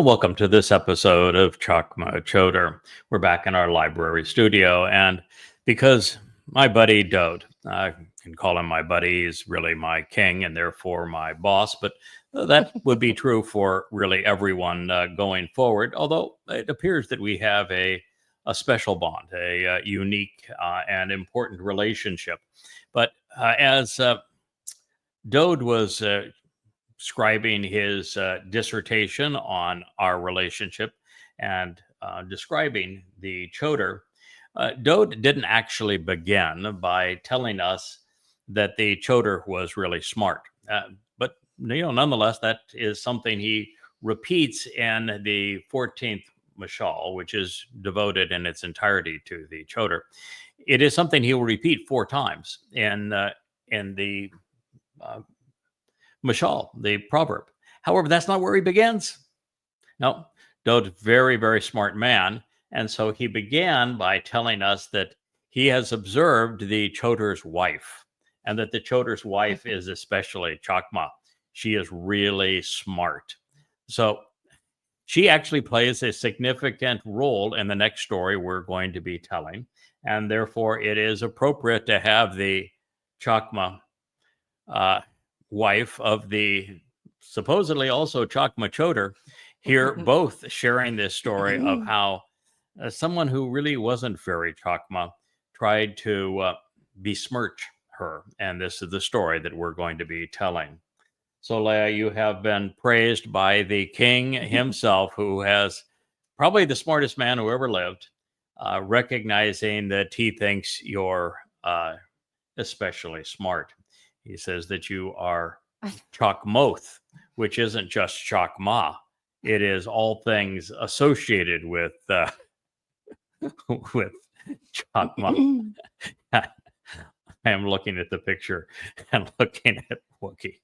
Well, welcome to this episode of Chakmah Choter. We're back in our library studio, and because my buddy Dode, I can call him my buddy, he's really my king and therefore my boss, but that would be true for really everyone going forward, although it appears that we have a special bond, a unique and important relationship. But as Dode was scribing his dissertation on our relationship and describing the Choter, Dode didn't actually begin by telling us that the Choter was really smart. But nonetheless, that is something he repeats in the 14th Mashal, which is devoted in its entirety to the Choter. It is something he will repeat 4 times in the Mashal, the proverb. However, that's not where he begins. No, Dode's very, very smart man. And so he began by telling us that he has observed the Choter's wife, and that the Choter's wife is especially Chakmah. She is really smart. So she actually plays a significant role in the next story we're going to be telling. And therefore, it is appropriate to have the Chakmah wife of the supposedly also Chakmah Choter here, both sharing this story of how someone who really wasn't very Chakmah tried to besmirch her. And this is the story that we're going to be telling. So, Leah, you have been praised by the king himself, who has probably the smartest man who ever lived, recognizing that he thinks you're especially smart. He says that you are Chakmoth, which isn't just Chakmah. It is all things associated with with Chakmah. I am looking at the picture and looking at Wookie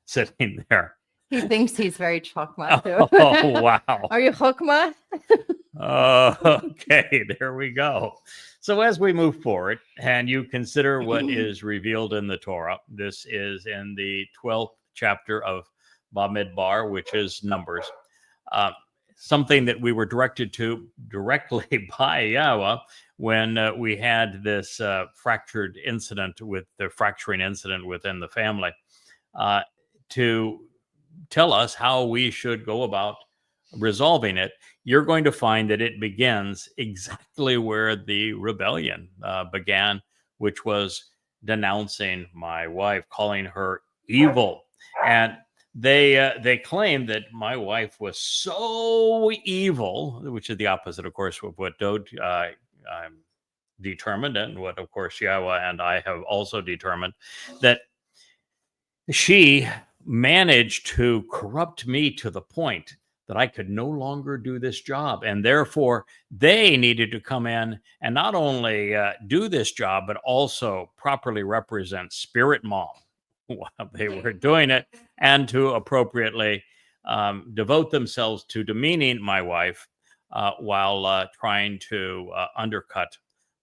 sitting there. He thinks he's very Chakmah too. Oh, wow. Are you Chokmah? Okay, there we go. So as we move forward and you consider what is revealed in the Torah, this is in the 12th chapter of Bamidbar, which is Numbers, something that we were directed to directly by Yahowah when we had this fracturing incident within the family, to tell us how we should go about resolving it. You're going to find that it begins exactly where the rebellion began, which was denouncing my wife, calling her evil. And they claimed that my wife was so evil, which is the opposite, of course, of what Dode determined, and what, of course, Yahowah and I have also determined, that she managed to corrupt me to the point that I could no longer do this job. And therefore, they needed to come in and not only do this job, but also properly represent Spirit Mom while they were doing it, and to appropriately devote themselves to demeaning my wife while trying to undercut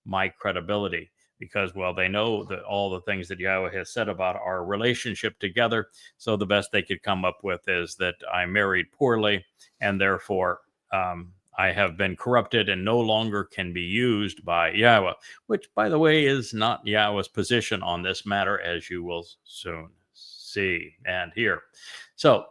my credibility. Because, well, they know that all the things that Yahowah has said about our relationship together. So the best they could come up with is that I married poorly, and therefore I have been corrupted and no longer can be used by Yahowah, which, by the way, is not Yahowah's position on this matter, as you will soon see and hear. So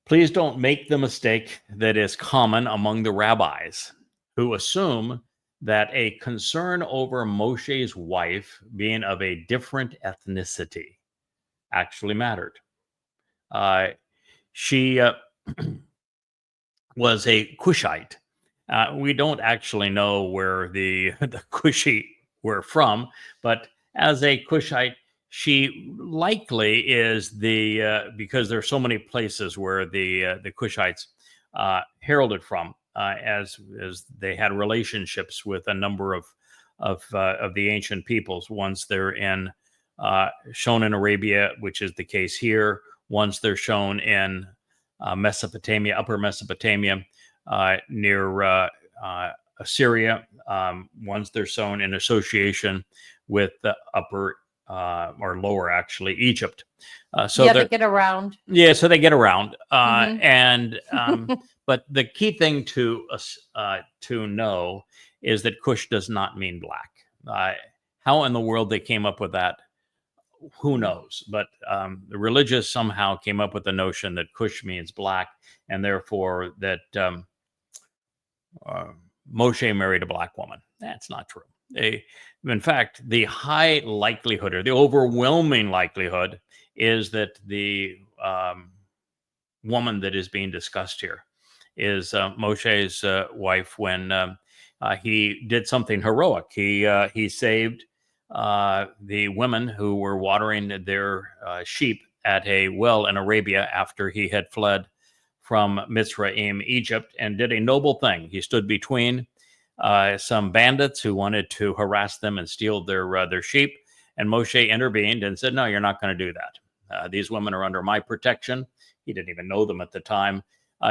please don't make the mistake that is common among the rabbis, who assume that a concern over Moshe's wife being of a different ethnicity actually mattered. She was a Cushite. We don't actually know where the Cushi were from, but as a Cushite, she likely is because there's so many places where the Cushites heralded from, as they had relationships with a number of the ancient peoples. Once they're shown in Arabia, which is the case here. Once they're shown in Mesopotamia, Upper Mesopotamia, near Assyria. Once they're shown in association with the Upper or lower, actually, Egypt. So Yeah, they're they get around. yeah, so they get around, Mhm. and but the key thing to know is that Cush does not mean black. How in the world they came up with that, who knows? But the religious somehow came up with the notion that Cush means black, and therefore that uh, Moshe married a black woman. That's not true. In fact, the high likelihood, or the overwhelming likelihood, is that the woman that is being discussed here is Moshe's wife when he did something heroic. He saved the women who were watering their sheep at a well in Arabia after he had fled from Mitzrayim, Egypt, and did a noble thing. He stood between some bandits who wanted to harass them and steal their sheep, and Moshe intervened and said, "No, you're not going to do that. These women are under my protection." He didn't even know them at the time.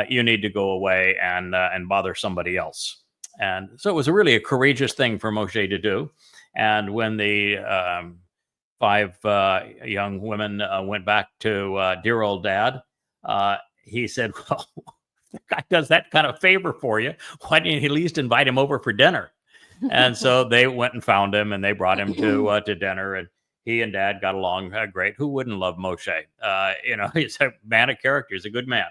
You need to go away and bother somebody else. And so it was really a courageous thing for Moshe to do. And when the five young women went back to dear old dad, he said, "Well, the guy does that kind of favor for you. Why didn't you at least invite him over for dinner?" And so they went and found him, and they brought him to dinner, and he and dad got along great. Who wouldn't love Moshe? He's a man of character. He's a good man.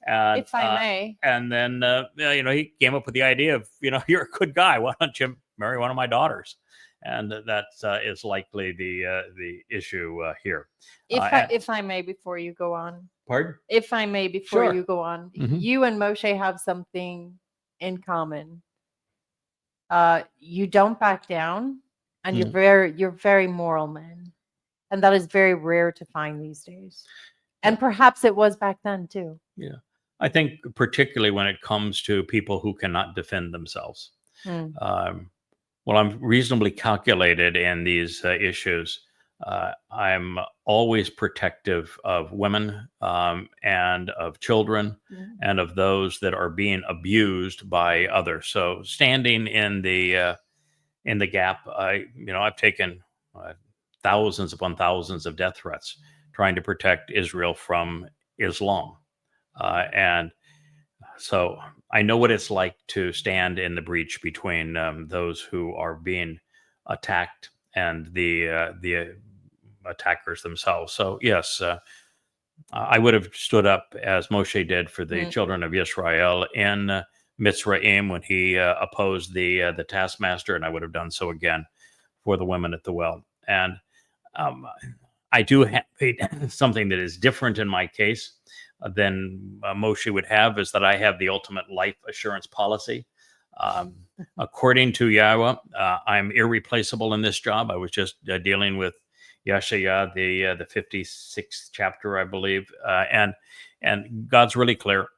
And, If I may. And then, he came up with the idea of, you're a good guy. Why don't you marry one of my daughters? And that is likely the issue here. If I may, before you go on. Pardon? If I may, before Sure. you go on. Mhm. You and Moshe have something in common. You don't back down, and you're very moral men. And that is very rare to find these days. And perhaps it was back then too. Yeah. I think particularly when it comes to people who cannot defend themselves. Well, I'm reasonably calculated in these issues. I'm always protective of women and of children and of those that are being abused by others. So standing in the gap, I've taken thousands upon thousands of death threats trying to protect Israel from Islam. And so I know what it's like to stand in the breach between those who are being attacked and the attackers themselves. So yes, I would have stood up as Moshe did for the children of Israel in Mitzrayim when he opposed the taskmaster, and I would have done so again for the women at the well. And I do have something that is different in my case than Moshe would have, is that I have the ultimate life assurance policy. According to Yahowah, I'm irreplaceable in this job. I was just dealing with Yeshaya, the 56th chapter, I believe, and God's really clear.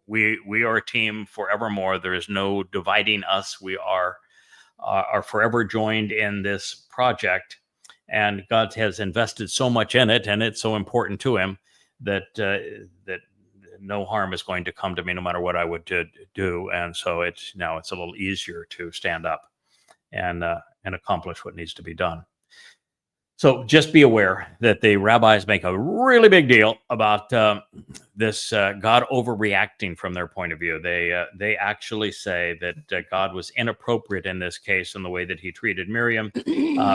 We are a team forevermore. There is no dividing us. We are forever joined in this project, and God has invested so much in it, and it's so important to Him that no harm is going to come to me, no matter what I would do. And so it's a little easier to stand up and accomplish what needs to be done. So just be aware that the rabbis make a really big deal about this God overreacting from their point of view. They actually say that God was inappropriate in this case in the way that he treated Miriam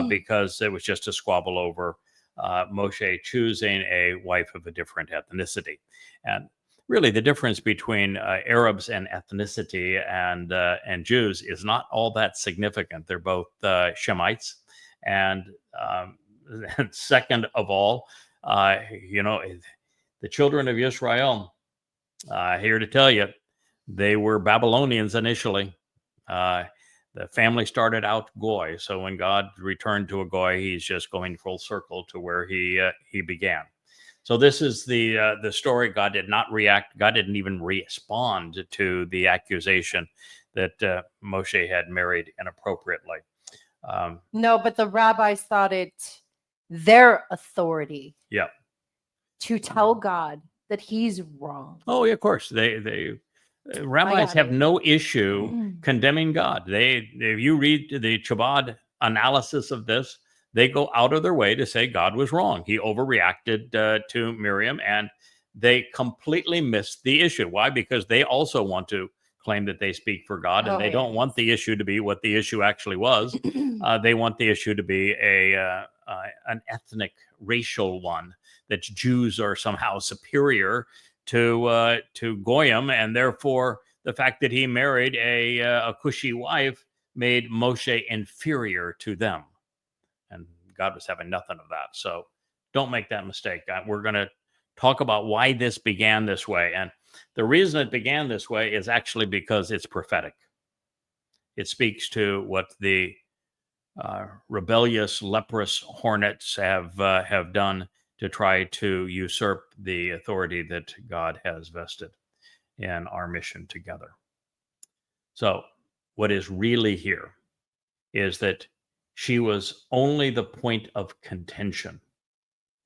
because it was just a squabble over Moshe choosing a wife of a different ethnicity. And really, the difference between Arabs and ethnicity and Jews is not all that significant. They're both Shemites, and second of all, the children of Israel, here to tell you, they were Babylonians initially. The family started out Goy, so when God returned to a Goy, he's just going full circle to where he began. So this is the story. God did not react. God didn't even respond to the accusation that Moshe had married inappropriately. No, but the rabbis thought it their authority. Yeah. To tell God that he's wrong. Oh, yeah, of course. Rabbis have no issue condemning God. If you read the Chabad analysis of this, they go out of their way to say God was wrong. He overreacted to Miriam, and they completely missed the issue. Why? Because they also want to claim that they speak for God, and they don't want the issue to be what the issue actually was. They want the issue to be an ethnic, racial one, that Jews are somehow superior to Goyim, and therefore the fact that he married a Cushi wife made Moshe inferior to them. And God was having nothing of that. So don't make that mistake. We're going to talk about why this began this way. And the reason it began this way is actually because it's prophetic. It speaks to what the rebellious, leprous hornets have done to try to usurp the authority that God has vested in our mission together. So what is really here is that she was only the point of contention,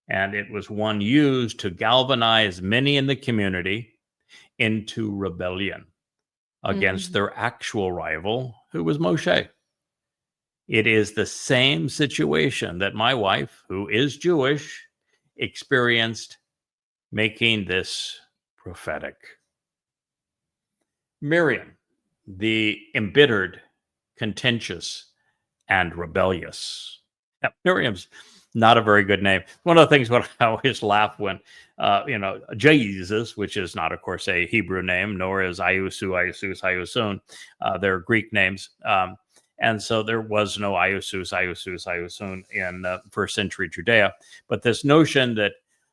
and it was one used to galvanize many in the community into rebellion against their actual rival, who was Moshe. It is the same situation that my wife, who is Jewish, experienced, making this prophetic. Miriam, the embittered, contentious, and rebellious. Now, Miriam's not a very good name. One of the things when I always laugh when, Jesus, which is not, of course, a Hebrew name, nor is Iusus, they're Greek names. And so there was no Iusun in first century Judea. But this notion that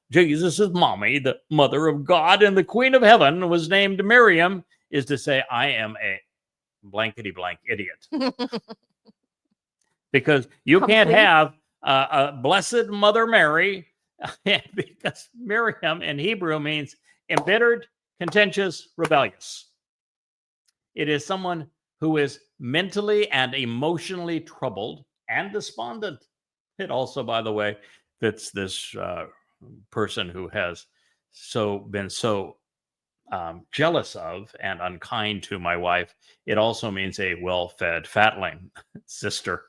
Jesus' mommy, the mother of God and the queen of heaven, was named Miriam is to say, I am a blankety blank idiot. Because you can't have a blessed Mother Mary, because Miriam in Hebrew means embittered, contentious, rebellious. It is someone who is mentally and emotionally troubled and despondent. It also, by the way, fits this person who has been so jealous of and unkind to my wife. It also means a well-fed fatling, sister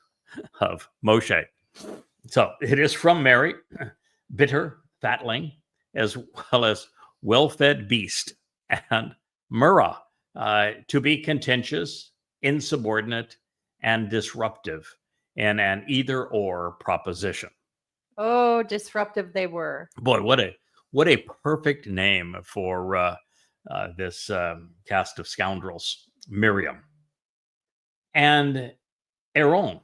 of Moshe. So it is from Mary, bitter fatling, as well as well-fed beast, and Murrah, to be contentious, insubordinate, and disruptive in an either-or proposition. Oh, disruptive they were. Boy, what a perfect name for this cast of scoundrels, Miriam. And Aaron.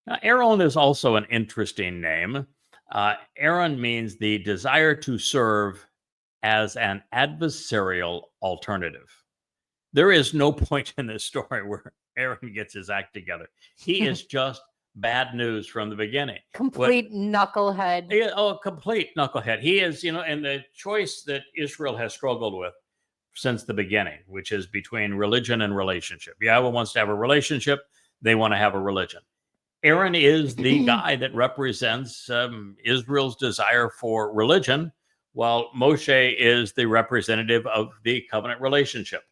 Now, Aaron is also an interesting name. Aaron means the desire to serve as an adversarial alternative. There is no point in this story where Aaron gets his act together. He is just bad news from the beginning. Complete knucklehead. Complete knucklehead. He is, in the choice that Israel has struggled with since the beginning, which is between religion and relationship. Yahowah wants to have a relationship. They want to have a religion. Aaron is the guy that represents Israel's desire for religion, while Moshe is the representative of the covenant relationship.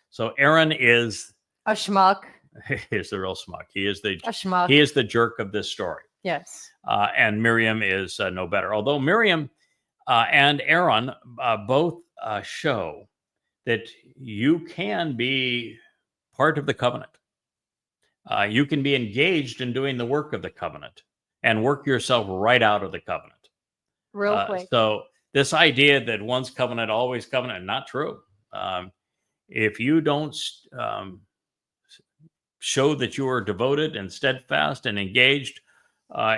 So Aaron is a schmuck. He is the real schmuck. He is the schmuck. He is the jerk of this story. Yes. And Miriam is no better. Although Miriam and Aaron both show that you can be part of the covenant. You can be engaged in doing the work of the covenant and work yourself right out of the covenant. Real quick. So this idea that once covenant, always covenant, not true. If you don't show that you are devoted and steadfast and engaged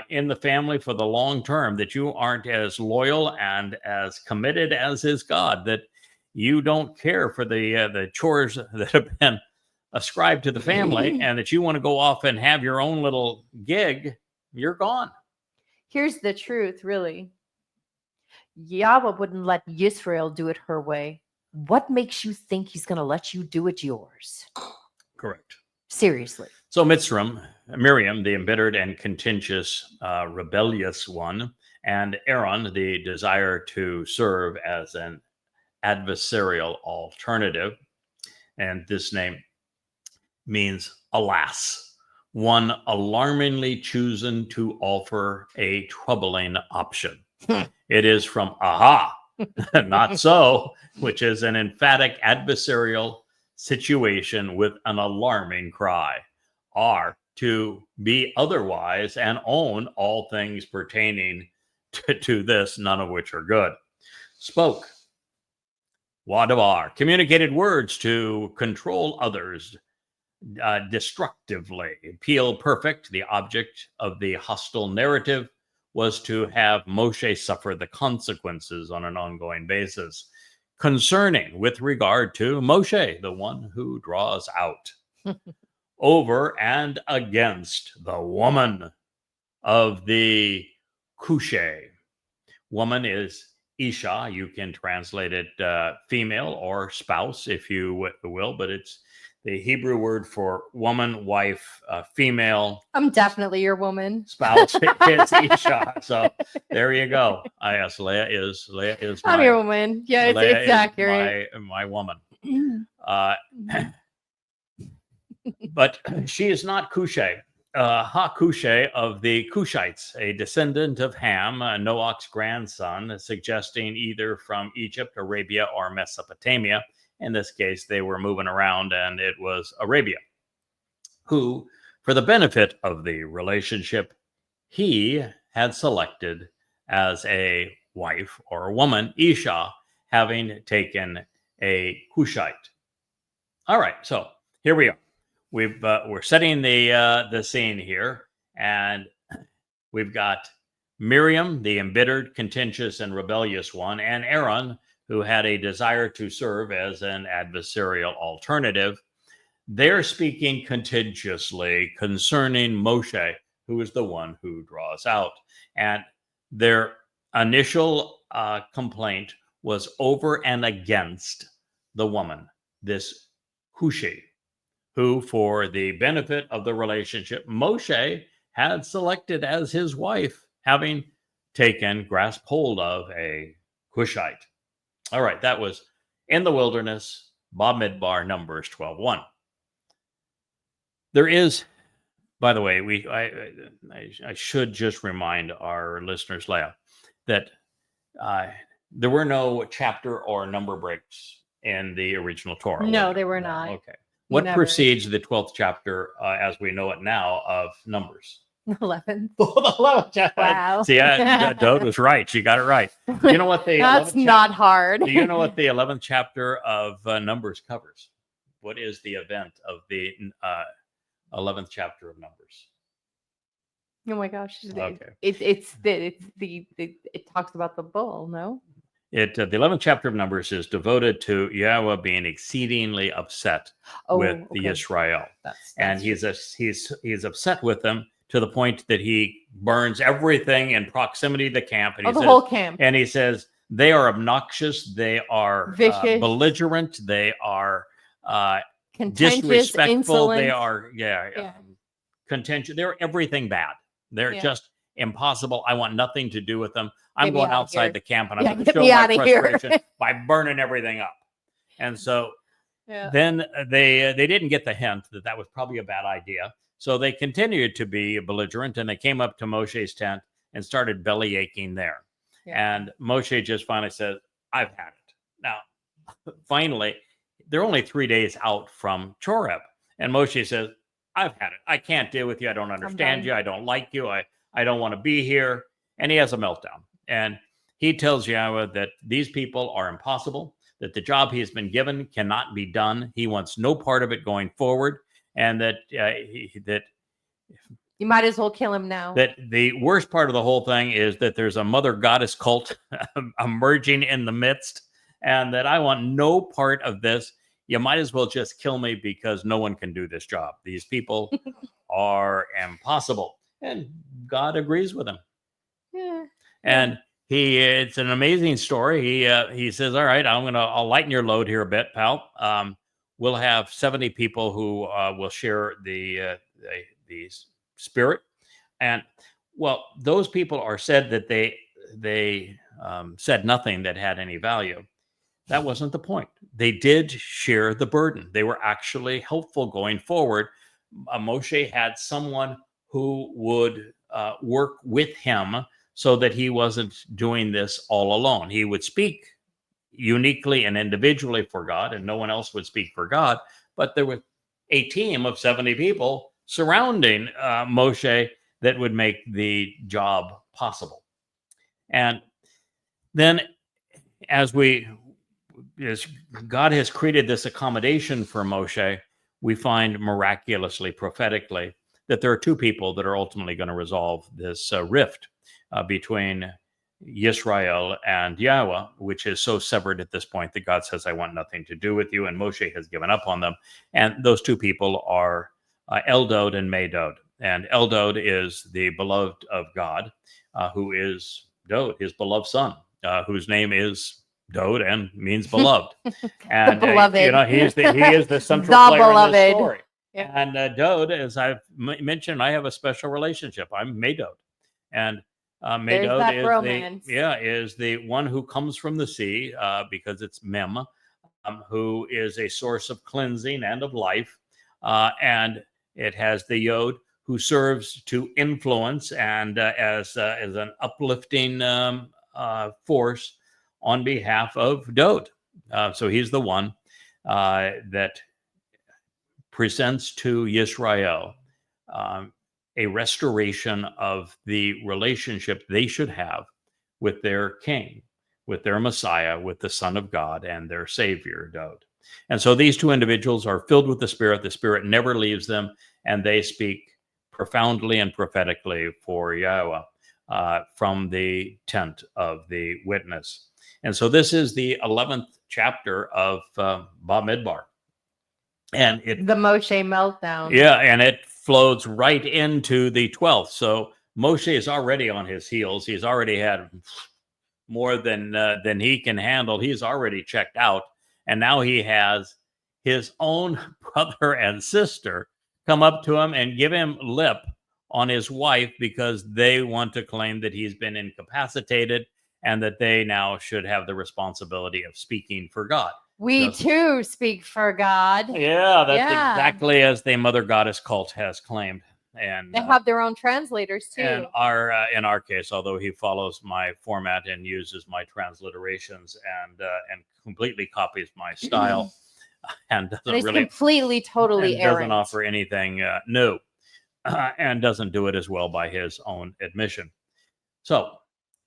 in the family for the long term, that you aren't as loyal and as committed as is God, that you don't care for the chores that have been ascribed to the family, and that you want to go off and have your own little gig, you're gone. Here's the truth, really. Yahweh wouldn't let Yisrael do it her way. What makes you think he's going to let you do it yours? Correct. Seriously. So Miriam, the embittered and contentious, rebellious one, and Aaron, the desire to serve as an adversarial alternative. And this name means alas, one alarmingly chosen to offer a troubling option. It is from Aha, Not So, which is an emphatic adversarial situation with an alarming cry. R, to be otherwise and own all things pertaining to this, none of which are good. Spoke, Wadavar, communicated words to control others destructively. Appeal perfect, the object of the hostile narrative, was to have Moshe suffer the consequences on an ongoing basis. Concerning with regard to Moshe, the one who draws out. Over and against the woman of the Kushe. Woman is Isha. You can translate it female or spouse, if you will, but it's the Hebrew word for woman, wife, female. I'm definitely your woman. Spouse is Isha. So there you go. Yes, Leah is I'm your woman. Yeah, it's accurate. My woman. But she is not Kushe. Ha-Kushe of the Kushites, a descendant of Ham, Noach's grandson, suggesting either from Egypt, Arabia, or Mesopotamia. In this case, they were moving around, and it was Arabia, who, for the benefit of the relationship, he had selected as a wife or a woman, Isha, having taken a Kushite. All right, so here we are. We're setting the scene here, and we've got Miriam, the embittered, contentious, and rebellious one, and Aaron, who had a desire to serve as an adversarial alternative. They're speaking contentiously concerning Moshe, who is the one who draws out. And their initial complaint was over and against the woman, this Hushi, who, for the benefit of the relationship, Moshe had selected as his wife, having grasped hold of a Cushite. All right, that was in the wilderness, Bamidbar, Numbers 12:1. There is, by the way, I should just remind our listeners, Leah, that there were no chapter or number breaks in the original Torah. No, they were not. Okay. What precedes the 12th chapter, as we know it now, of Numbers? 11th. The 11th chapter. Wow. See, Dode was right. She got it right. You know what the That's not hard. Do you know what the 11th chapter of Numbers covers? What is the event of the 11th chapter of Numbers? Oh my gosh! Okay. It talks about the bull. No. The 11th chapter of Numbers is devoted to Yahweh being exceedingly upset with the Israel, and he's upset with them to the point that he burns everything in proximity to the camp, and the whole camp. And he says they are obnoxious, they are vicious, belligerent, they are disrespectful, insolent. They are contentious. They're everything bad. They're just impossible. I want nothing to do with them. I'm going outside the camp, and I'm going to show my frustration by burning everything up. And so then they didn't get the hint that was probably a bad idea. So they continued to be belligerent, and they came up to Moshe's tent and started belly aching there. Yeah. And Moshe just finally said, I've had it. Now, finally, they're only 3 days out from Choreb. And Moshe says, I've had it. I can't deal with you. I don't understand you. I don't like you. I don't want to be here. And he has a meltdown. And he tells Yahweh that these people are impossible, that the job he has been given cannot be done. He wants no part of it going forward. And that you might as well kill him now. That the worst part of the whole thing is that there's a mother goddess cult emerging in the midst, and that I want no part of this. You might as well just kill me because no one can do this job. These people are impossible. And God agrees with him. Yeah. And it's an amazing story. He says, all right, I'll lighten your load here a bit, pal. We'll have 70 people who will share the spirit. And well, those people are said that they said nothing that had any value. That wasn't the point. They did share the burden. They were actually helpful going forward. Moshe had someone who would work with him so that he wasn't doing this all alone. He would speak uniquely and individually for God, and no one else would speak for God. But there was a team of 70 people surrounding Moshe that would make the job possible. And then as God has created this accommodation for Moshe, we find miraculously, prophetically, that there are two people that are ultimately going to resolve this rift between Yisrael and Yahowah, which is so severed at this point that God says, I want nothing to do with you, and Moshe has given up on them. And those two people are Eldod and Medod. And Eldod is the beloved of God, who is Dod, his beloved son, whose name is Dod and means beloved. And beloved. he is the central player beloved. in this story. Yeah. And Dod, as I've mentioned, I have a special relationship. I'm Medod. And Medod is the one who comes from the sea, because it's Mem, who is a source of cleansing and of life. And it has the Yod, who serves to influence and as an uplifting force on behalf of Dod. So he's the one that presents to Yisrael a restoration of the relationship they should have with their king, with their Messiah, with the Son of God and their Savior, Dod. And so these two individuals are filled with the Spirit. The Spirit never leaves them, and they speak profoundly and prophetically for Yahowah from the tent of the witness. And so this is the 11th chapter of Bamidbar. And the Moshe meltdown. Yeah, and it flows right into the 12th. So Moshe is already on his heels. He's already had more than he can handle. He's already checked out. And now he has his own brother and sister come up to him and give him lip on his wife because they want to claim that he's been incapacitated and that they now should have the responsibility of speaking for God. We too speak for God. Yeah, that's exactly as the Mother Goddess cult has claimed. And they have their own translators too. And in our case, although he follows my format and uses my transliterations and completely copies my style, and doesn't totally doesn't offer anything new, and doesn't do it as well by his own admission. So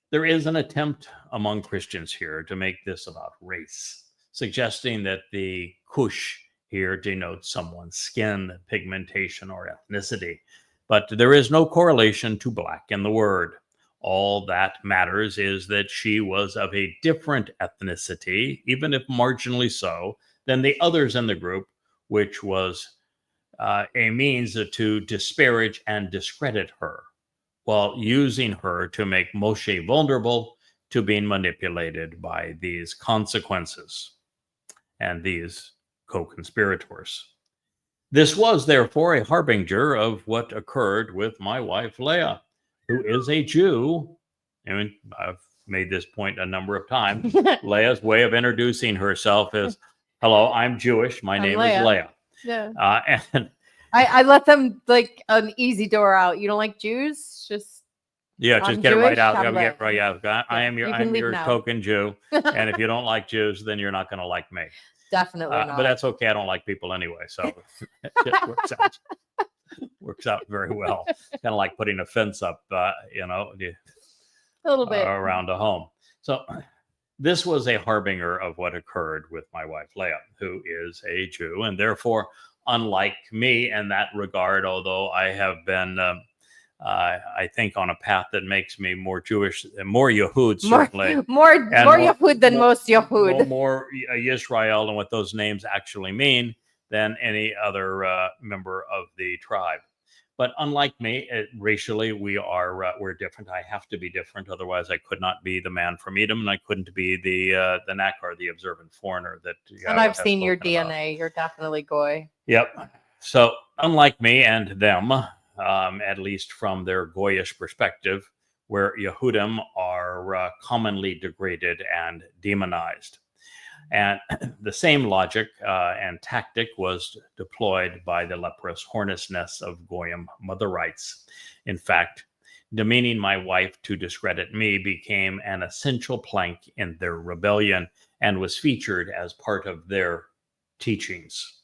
there is an attempt among Christians here to make this about race, suggesting that the Cush here denotes someone's skin, pigmentation, or ethnicity. But there is no correlation to black in the word. All that matters is that she was of a different ethnicity, even if marginally so, than the others in the group, which was a means to disparage and discredit her, while using her to make Moshe vulnerable to being manipulated by these consequences and these co-conspirators. This was, therefore, a harbinger of what occurred with my wife, Leah, who is a Jew. And I've made this point a number of times. Leah's way of introducing herself is, hello, I'm Jewish. My name is Leah. Yeah. And I let them like an easy door out. You don't like Jews? Just get Jewish, it right out. Get right out. I am your token Jew. And if you don't like Jews, then you're not going to like me. Definitely not. But that's okay. I don't like people anyway, so it works out very well. Kind of like putting a fence up, a little bit around a home. So this was a harbinger of what occurred with my wife Leah, who is a Jew, and therefore, unlike me in that regard, although I have been, I think, on a path that makes me more Jewish, more Yehud, certainly. More Yehud than most Yehud. More Yisrael and what those names actually mean than any other member of the tribe. But unlike me, racially, we're different. I have to be different. Otherwise, I could not be the man from Edom, and I couldn't be the Nakar, the observant foreigner. And I've seen your DNA. About. You're definitely Goy. Yep. So unlike me and them, at least from their Goyish perspective, where Yehudim are commonly degraded and demonized. And the same logic and tactic was deployed by the leprous hornet's nest of Goyim Motherites. In fact, demeaning my wife to discredit me became an essential plank in their rebellion and was featured as part of their teachings.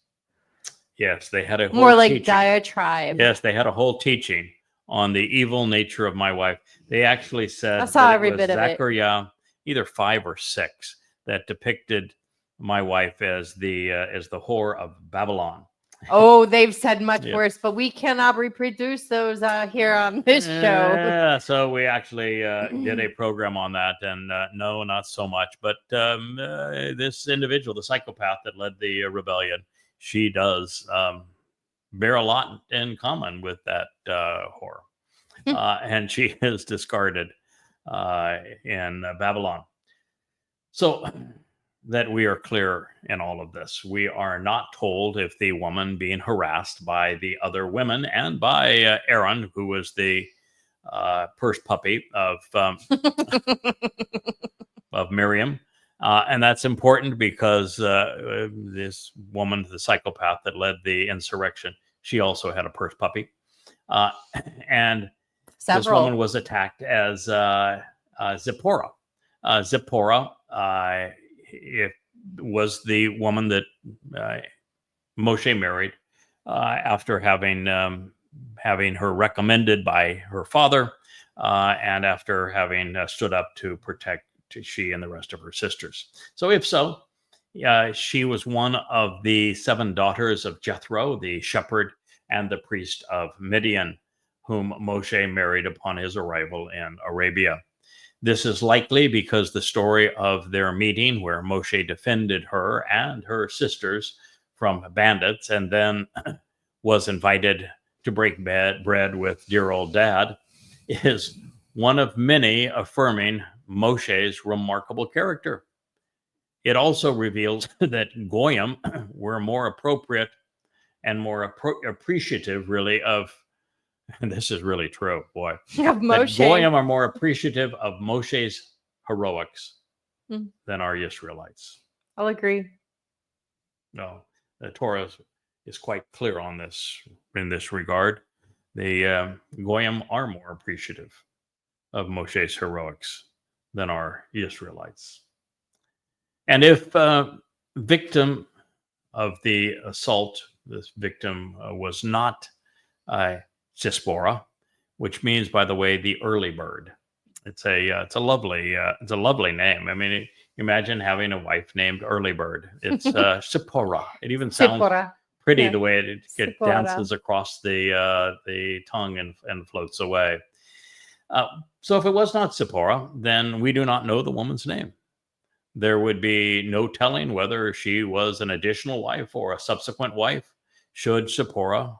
Yes, they had a whole More like teaching. diatribe. Yes, they had a whole teaching on the evil nature of my wife. They actually said I saw that every it was bit of it. Zechariah, either 5 or 6, that depicted my wife as the whore of Babylon. Oh, they've said much Yep. worse, but we cannot reproduce those here on this show. Yeah, so we actually did a program on that, and no, not so much. But this individual, the psychopath that led the rebellion, she does bear a lot in common with that whore. And she is discarded in Babylon. So that we are clear in all of this, we are not told if the woman being harassed by the other women and by Aaron, who was the purse puppy of Miriam. And that's important because this woman, the psychopath that led the insurrection, she also had a purse puppy. And this woman was attacked as Zipporah. Zipporah it was the woman that Moshe married after having her recommended by her father and after having stood up to protect she and the rest of her sisters. So if so, she was one of the 7 daughters of Jethro, the shepherd, and the priest of Midian, whom Moshe married upon his arrival in Arabia. This is likely because the story of their meeting, where Moshe defended her and her sisters from bandits and then was invited to break bread with dear old dad, is one of many affirming Moshe's remarkable character. It also reveals that Goyim were more appropriate and more appreciative, really, of, and this is really true, boy, of Moshe. that Goyim are more appreciative of Moshe's heroics than are Israelites. I'll agree. No, the Torah is quite clear on this in this regard. The Goyim are more appreciative of Moshe's heroics than are Israelites. And if victim of the assault, this victim was not Sisbora, which means, by the way, the early bird. It's a lovely name. I mean, imagine having a wife named Early Bird. It's Sipporah. It even sounds pretty, the way it dances across the tongue and floats away. So if it was not Sipporah, then we do not know the woman's name. There would be no telling whether she was an additional wife or a subsequent wife, should Sipporah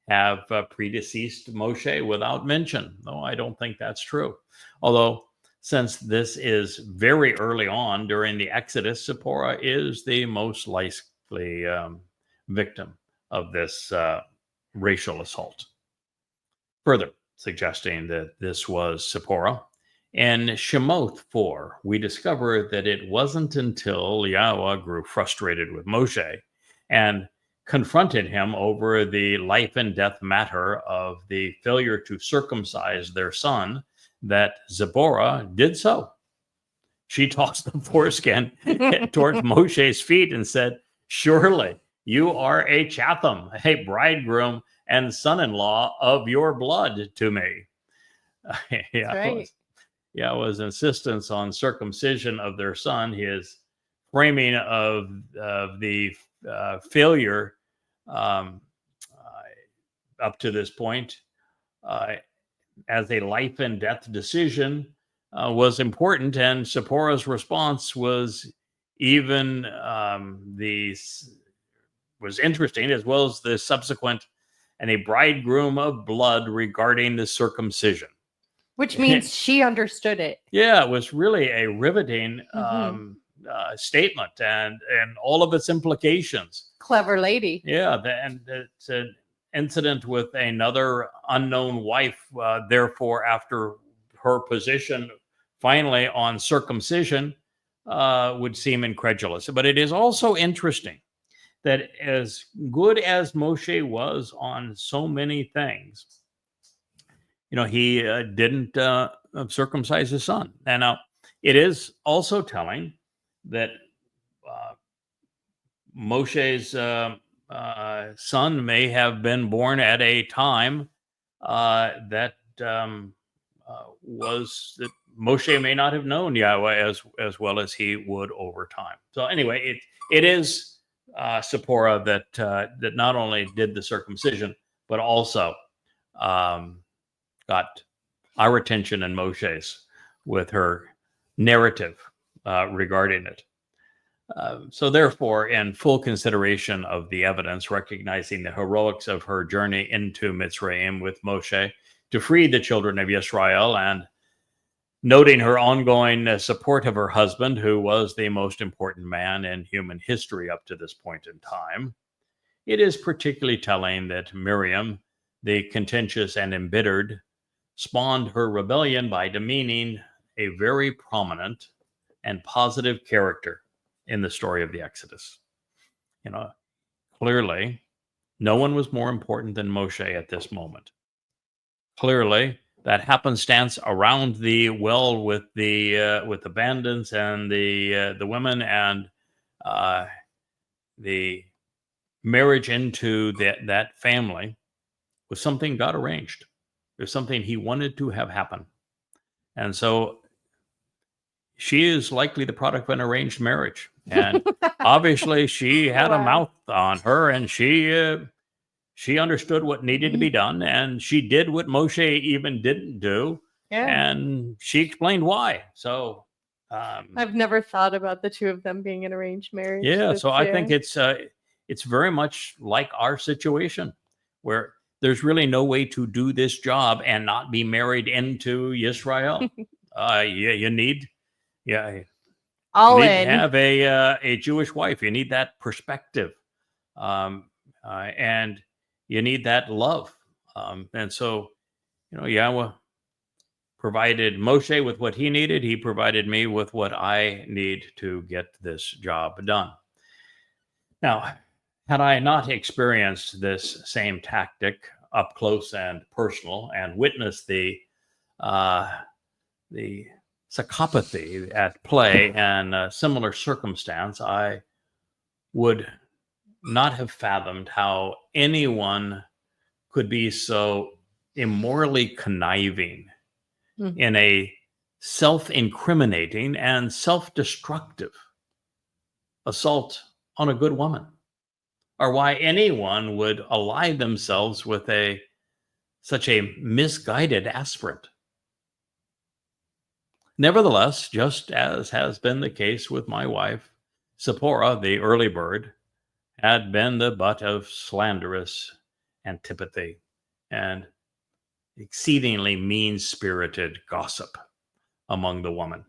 have predeceased Moshe without mention. No, I don't think that's true. Although, since this is very early on during the Exodus, Sipporah is the most likely victim of this racial assault. Further suggesting that this was Sipporah, in Shemoth 4, we discover that it wasn't until Yahweh grew frustrated with Moshe and confronted him over the life and death matter of the failure to circumcise their son that Zipporah did so. She tossed the foreskin towards Moshe's feet and said, "Surely you are a Chatham, a bridegroom and son-in-law of your blood to me." Yahweh's insistence on circumcision of their son, his framing of the failure up to this point as a life and death decision was important, and Sipporah's response was even was interesting, as well as the subsequent "and a bridegroom of blood" regarding the circumcision. Which means she understood it. Yeah, it was really a riveting statement and all of its implications. Clever lady. Yeah, and it's an incident with another unknown wife. Therefore, after her position finally on circumcision, would seem incredulous. But it is also interesting that as good as Moshe was on so many things, he didn't circumcise his son. And now it is also telling that Moshe's son may have been born at a time that was that Moshe may not have known Yahweh as well as he would over time. So anyway, it is Zipporah that not only did the circumcision but also got our attention and Moshe's with her narrative regarding it. So therefore, in full consideration of the evidence, recognizing the heroics of her journey into Mitzrayim with Moshe to free the children of Israel, and noting her ongoing support of her husband, who was the most important man in human history up to this point in time, it is particularly telling that Miriam, the contentious and embittered, spawned her rebellion by demeaning a very prominent and positive character in the story of the Exodus. Clearly, no one was more important than Moshe at this moment. Clearly, that happenstance around the well with the bandits and the women and the marriage into that family was something God arranged. It was something He wanted to have happen, and so she is likely the product of an arranged marriage. And obviously she had a mouth on her, and she understood what needed to be done, and she did what Moshe even didn't do. Yeah. And she explained why. So I've never thought about the two of them being an arranged marriage. Yeah. So I think it's very much like our situation, where there's really no way to do this job and not be married into Israel. You need all you need in. to have a Jewish wife. You need that perspective, and you need that love. And so, Yahweh provided Moshe with what he needed. He provided me with what I need to get this job done. Now, had I not experienced this same tactic up close and personal, and witnessed the psychopathy at play and a similar circumstance, I would not have fathomed how anyone could be so immorally conniving in a self-incriminating and self-destructive assault on a good woman, or why anyone would ally themselves with such a misguided aspirant. Nevertheless, just as has been the case with my wife, Zipporah, the early bird, had been the butt of slanderous antipathy and exceedingly mean-spirited gossip among the women,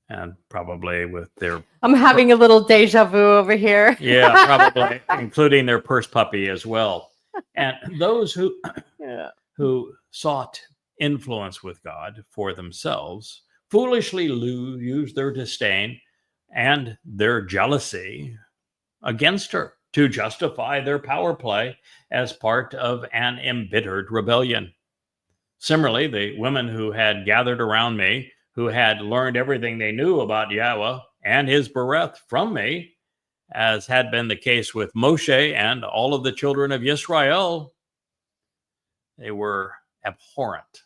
and probably with their... I'm having a little deja vu over here. Yeah, probably, including their purse puppy as well. And those who sought influence with God for themselves foolishly use their disdain and their jealousy against her to justify their power play as part of an embittered rebellion. Similarly, the women who had gathered around me, who had learned everything they knew about Yahweh and his bereth from me, as had been the case with Moshe and all of the children of Israel, they were abhorrent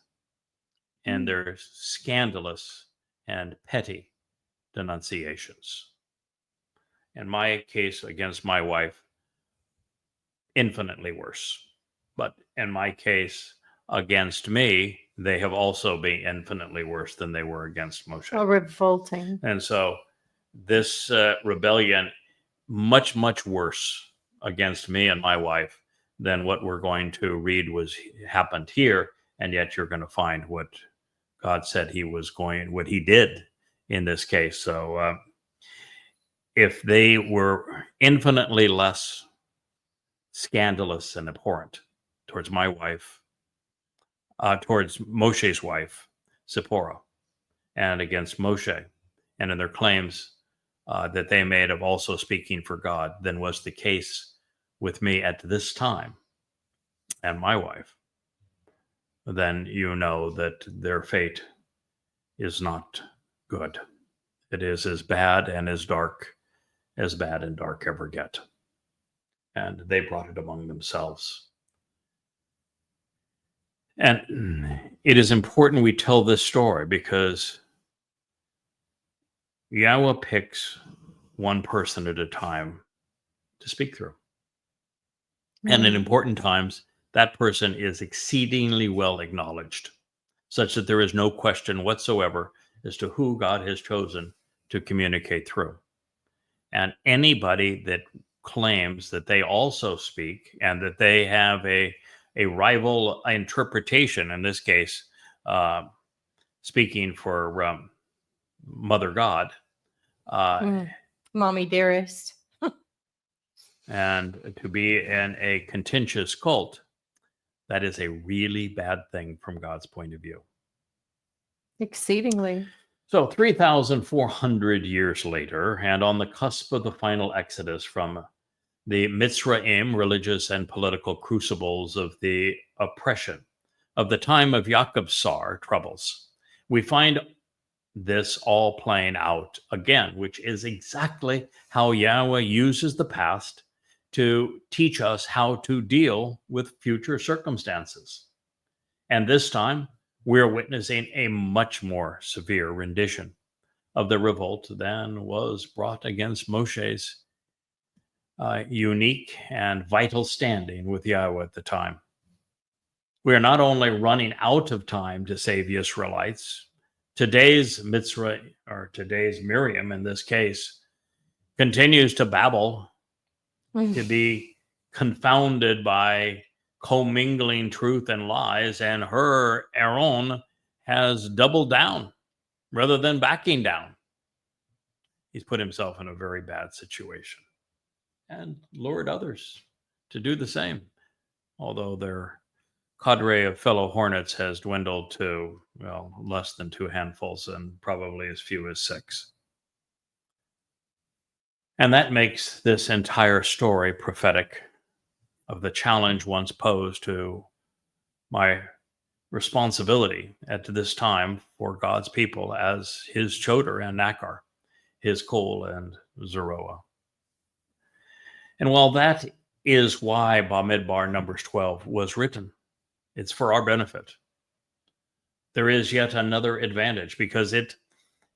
in their scandalous and petty denunciations. In my case against my wife, infinitely worse. But in my case against me, they have also been infinitely worse than they were against Moshe. Oh, revolting. And so this rebellion, much, much worse against me and my wife than what we're going to read happened here. And yet you're going to find what God said what he did in this case. So if they were infinitely less scandalous and abhorrent towards my wife, towards Moshe's wife, Zipporah, and against Moshe, and in their claims that they made of also speaking for God than was the case with me at this time and my wife, then you know that their fate is not good. It is as bad and as dark as bad and dark ever get. And they brought it among themselves. And it is important we tell this story because Yahweh picks one person at a time to speak through. And in important times, that person is exceedingly well acknowledged, such that there is no question whatsoever as to who God has chosen to communicate through. And anybody that claims that they also speak and that they have a rival interpretation, in this case, speaking for Mother God, Mommy dearest, and to be in a contentious cult, that is a really bad thing from God's point of view. exceedingly. So 3,400 years later, and on the cusp of the final exodus from the Mitzrayim religious and political crucibles of the oppression of the time of Yaakov's Sar troubles, we find this all playing out again, which is exactly how Yahweh uses the past to teach us how to deal with future circumstances. And this time, we're witnessing a much more severe rendition of the revolt than was brought against Moshe's unique and vital standing with Yahweh at the time. We are not only running out of time to save the Israelites, today's Mitzrayim, or today's Miriam in this case, continues to babble, to be confounded by commingling truth and lies, and her Aaron has doubled down rather than backing down. He's put himself in a very bad situation and lured others to do the same, although their cadre of fellow hornets has dwindled to, well, less than 2 handfuls and probably as few as 6. And that makes this entire story prophetic of the challenge once posed to my responsibility at this time for God's people as his Choter and Nakar, his Kol and Zeroah. And while that is why Bamidbar Numbers 12 was written, it's for our benefit. There is yet another advantage because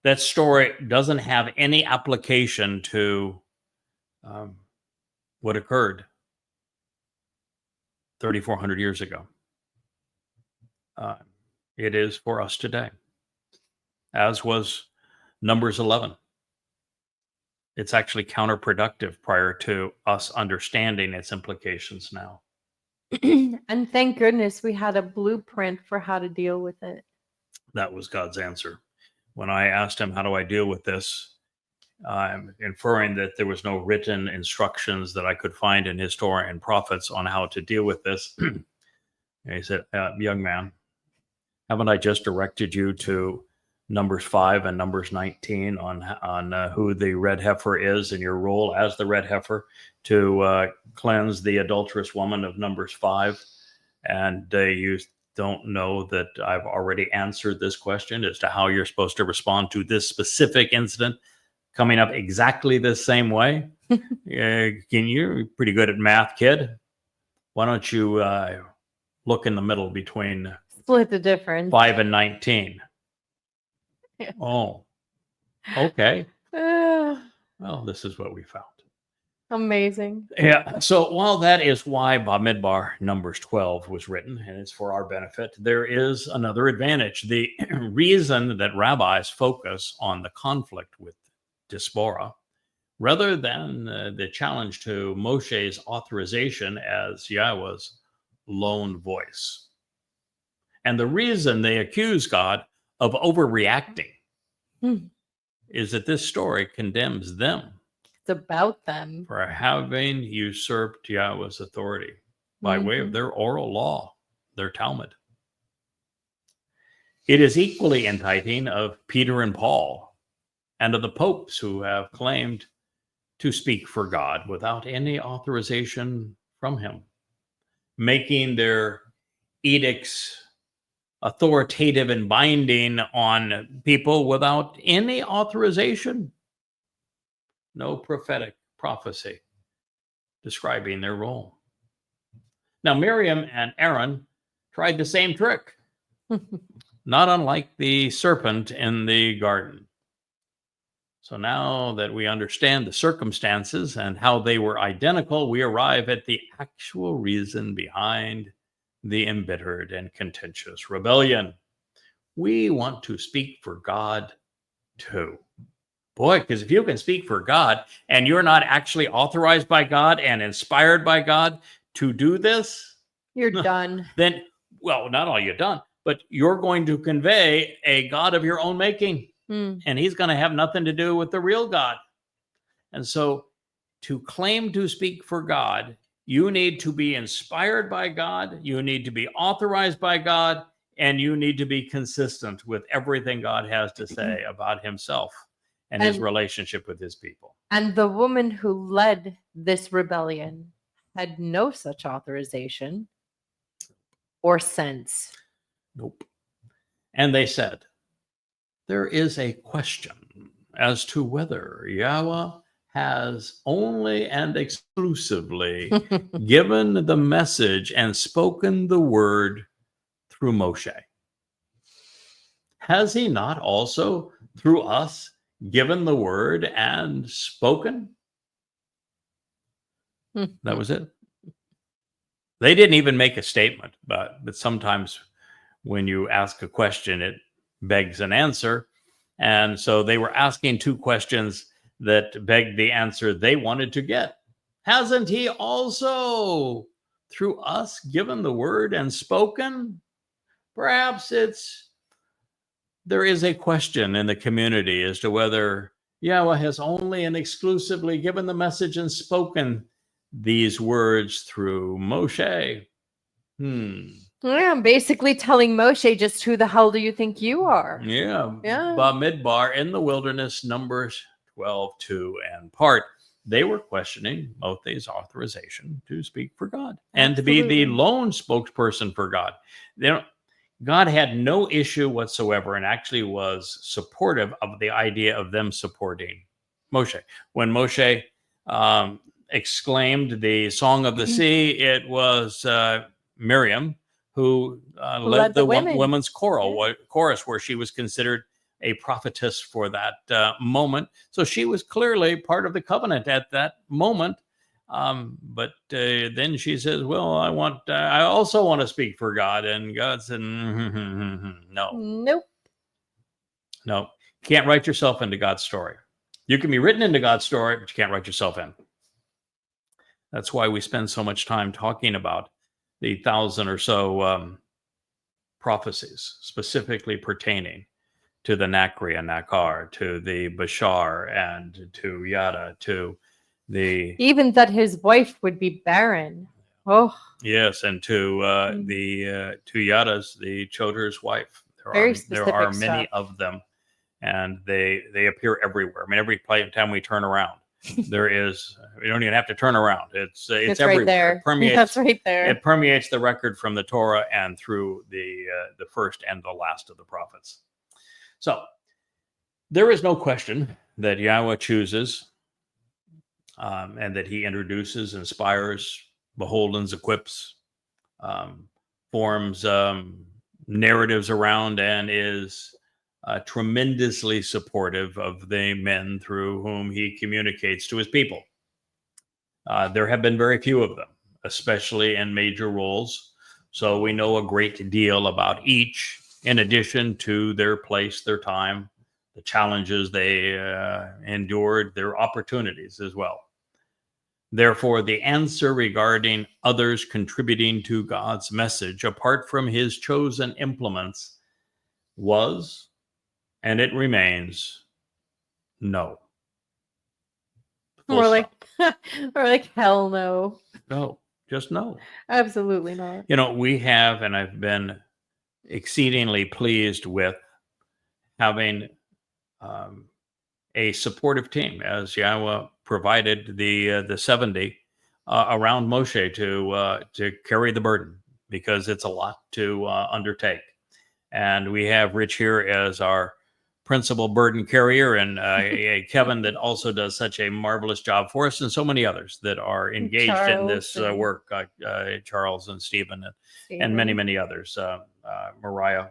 that story doesn't have any application to what occurred 3,400 years ago. It is for us today, as was Numbers 11. It's actually counterproductive prior to us understanding its implications now. And thank goodness we had a blueprint for how to deal with it. That was God's answer. When I asked him, how do I deal with this? I'm inferring that there was no written instructions that I could find in his Torah and prophets on how to deal with this. And he said, young man, haven't I just directed you to Numbers 5 and Numbers 19 on who the red heifer is and your role as the red heifer to cleanse the adulterous woman of Numbers 5? And you don't know that I've already answered this question as to how you're supposed to respond to this specific incident coming up exactly the same way? You're pretty good at math, kid. Why don't you look in the middle between Split the difference. 5 and 19? Yeah. Oh, okay. Well, this is what we found. Amazing. Yeah. So while that is why Bamidbar Numbers 12 was written, and it's for our benefit, there is another advantage. The reason that rabbis focus on the conflict with Diaspora, rather than the challenge to Moshe's authorization as Yahweh's lone voice. And the reason they accuse God of overreacting is that this story condemns them. It's about them. For having usurped Yahweh's authority by way of their oral law, their Talmud. It is equally indicting of Peter and Paul and of the popes who have claimed to speak for God without any authorization from him, making their edicts authoritative and binding on people without any authorization. No prophetic prophecy describing their role. Now, Miriam and Aaron tried the same trick, not unlike the serpent in the garden. So now that we understand the circumstances and how they were identical, we arrive at the actual reason behind the embittered and contentious rebellion. We want to speak for God too. Boy, because if you can speak for God and you're not actually authorized by God and inspired by God to do this, You're done. then, well, not all you're done, but you're going to convey a God of your own making. And he's going to have nothing to do with the real God. And so to claim to speak for God, you need to be inspired by God, you need to be authorized by God, and you need to be consistent with everything God has to say about himself and his relationship with his people. And the woman who led this rebellion had no such authorization or sense. Nope. And they said, there is a question as to whether Yahweh has only and exclusively given the message and spoken the word through Moshe. Has he not also through us given the word and spoken? That was it. They didn't even make a statement, but sometimes when you ask a question, it begs an answer. And so they were asking two questions that begged the answer they wanted to get. Hasn't he also through us given the word and spoken? Perhaps there is a question in the community as to whether Yahweh has only and exclusively given the message and spoken these words through Moshe. Yeah, I'm basically telling Moshe, just who the hell do you think you are? Yeah. Bamidbar in the wilderness, Numbers 12:2 and part. They were questioning Moshe's authorization to speak for God and to be the lone spokesperson for God. God had no issue whatsoever and actually was supportive of the idea of them supporting Moshe. When Moshe exclaimed the Song of the Sea, it was Miriam who led the women's chorus, where she was considered a prophetess for that moment. So she was clearly part of the covenant at that moment. But then she says, well, I also want to speak for God. And God said, no. Can't write yourself into God's story. You can be written into God's story, but you can't write yourself in. That's why we spend so much time talking about the 1,000 or so prophecies specifically pertaining to the Nakri and Nakar, to the Bashar and to Yada, to even that his wife would be barren. Oh, yes, and to Yada's, the Choter's wife. There are many of them, and they appear everywhere. I mean, every time we turn around, there is. We don't even have to turn around. It's everywhere. Right there. It permeates, that's right there. It permeates the record from the Torah and through the first and the last of the prophets. So there is no question that Yahweh chooses. And that he introduces, inspires, beholdens, equips, forms narratives around, and is tremendously supportive of the men through whom he communicates to his people. There have been very few of them, especially in major roles. So we know a great deal about each, in addition to their place, their time, the challenges they endured, their opportunities as well. Therefore, the answer regarding others contributing to God's message, apart from his chosen implements, was, and it remains, no. Or like hell no. No, just no. Absolutely not. You know, we have, and I've been exceedingly pleased with having a supportive team, as Yahweh provided the 70 around Moshe to carry the burden, because it's a lot to undertake. And we have Rich here as our principal burden carrier, and Kevin that also does such a marvelous job for us, and so many others that are engaged in this work, Charles and Stephen, and many others, Mariah,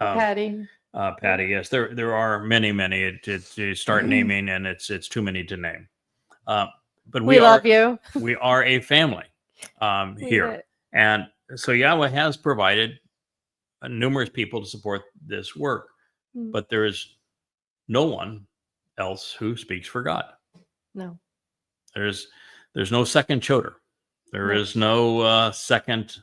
Patty. Patty. Yes, there are many. To start naming, and it's too many to name. But we love you. We are a family here, and so Yahweh has provided numerous people to support this work, but there is no one else who speaks for God. No, there's no second Choter. There is no second.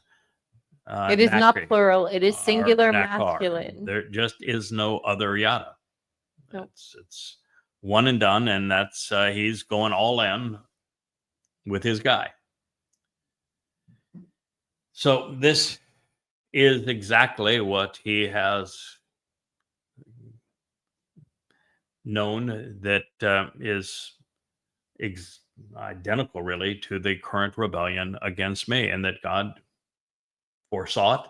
It is not plural. It is singular masculine. There just is no other Yada. Nope. It's one and done, and that's he's going all in with his guy. So this is exactly what he has known, that is identical really to the current rebellion against me, and that God foresaw it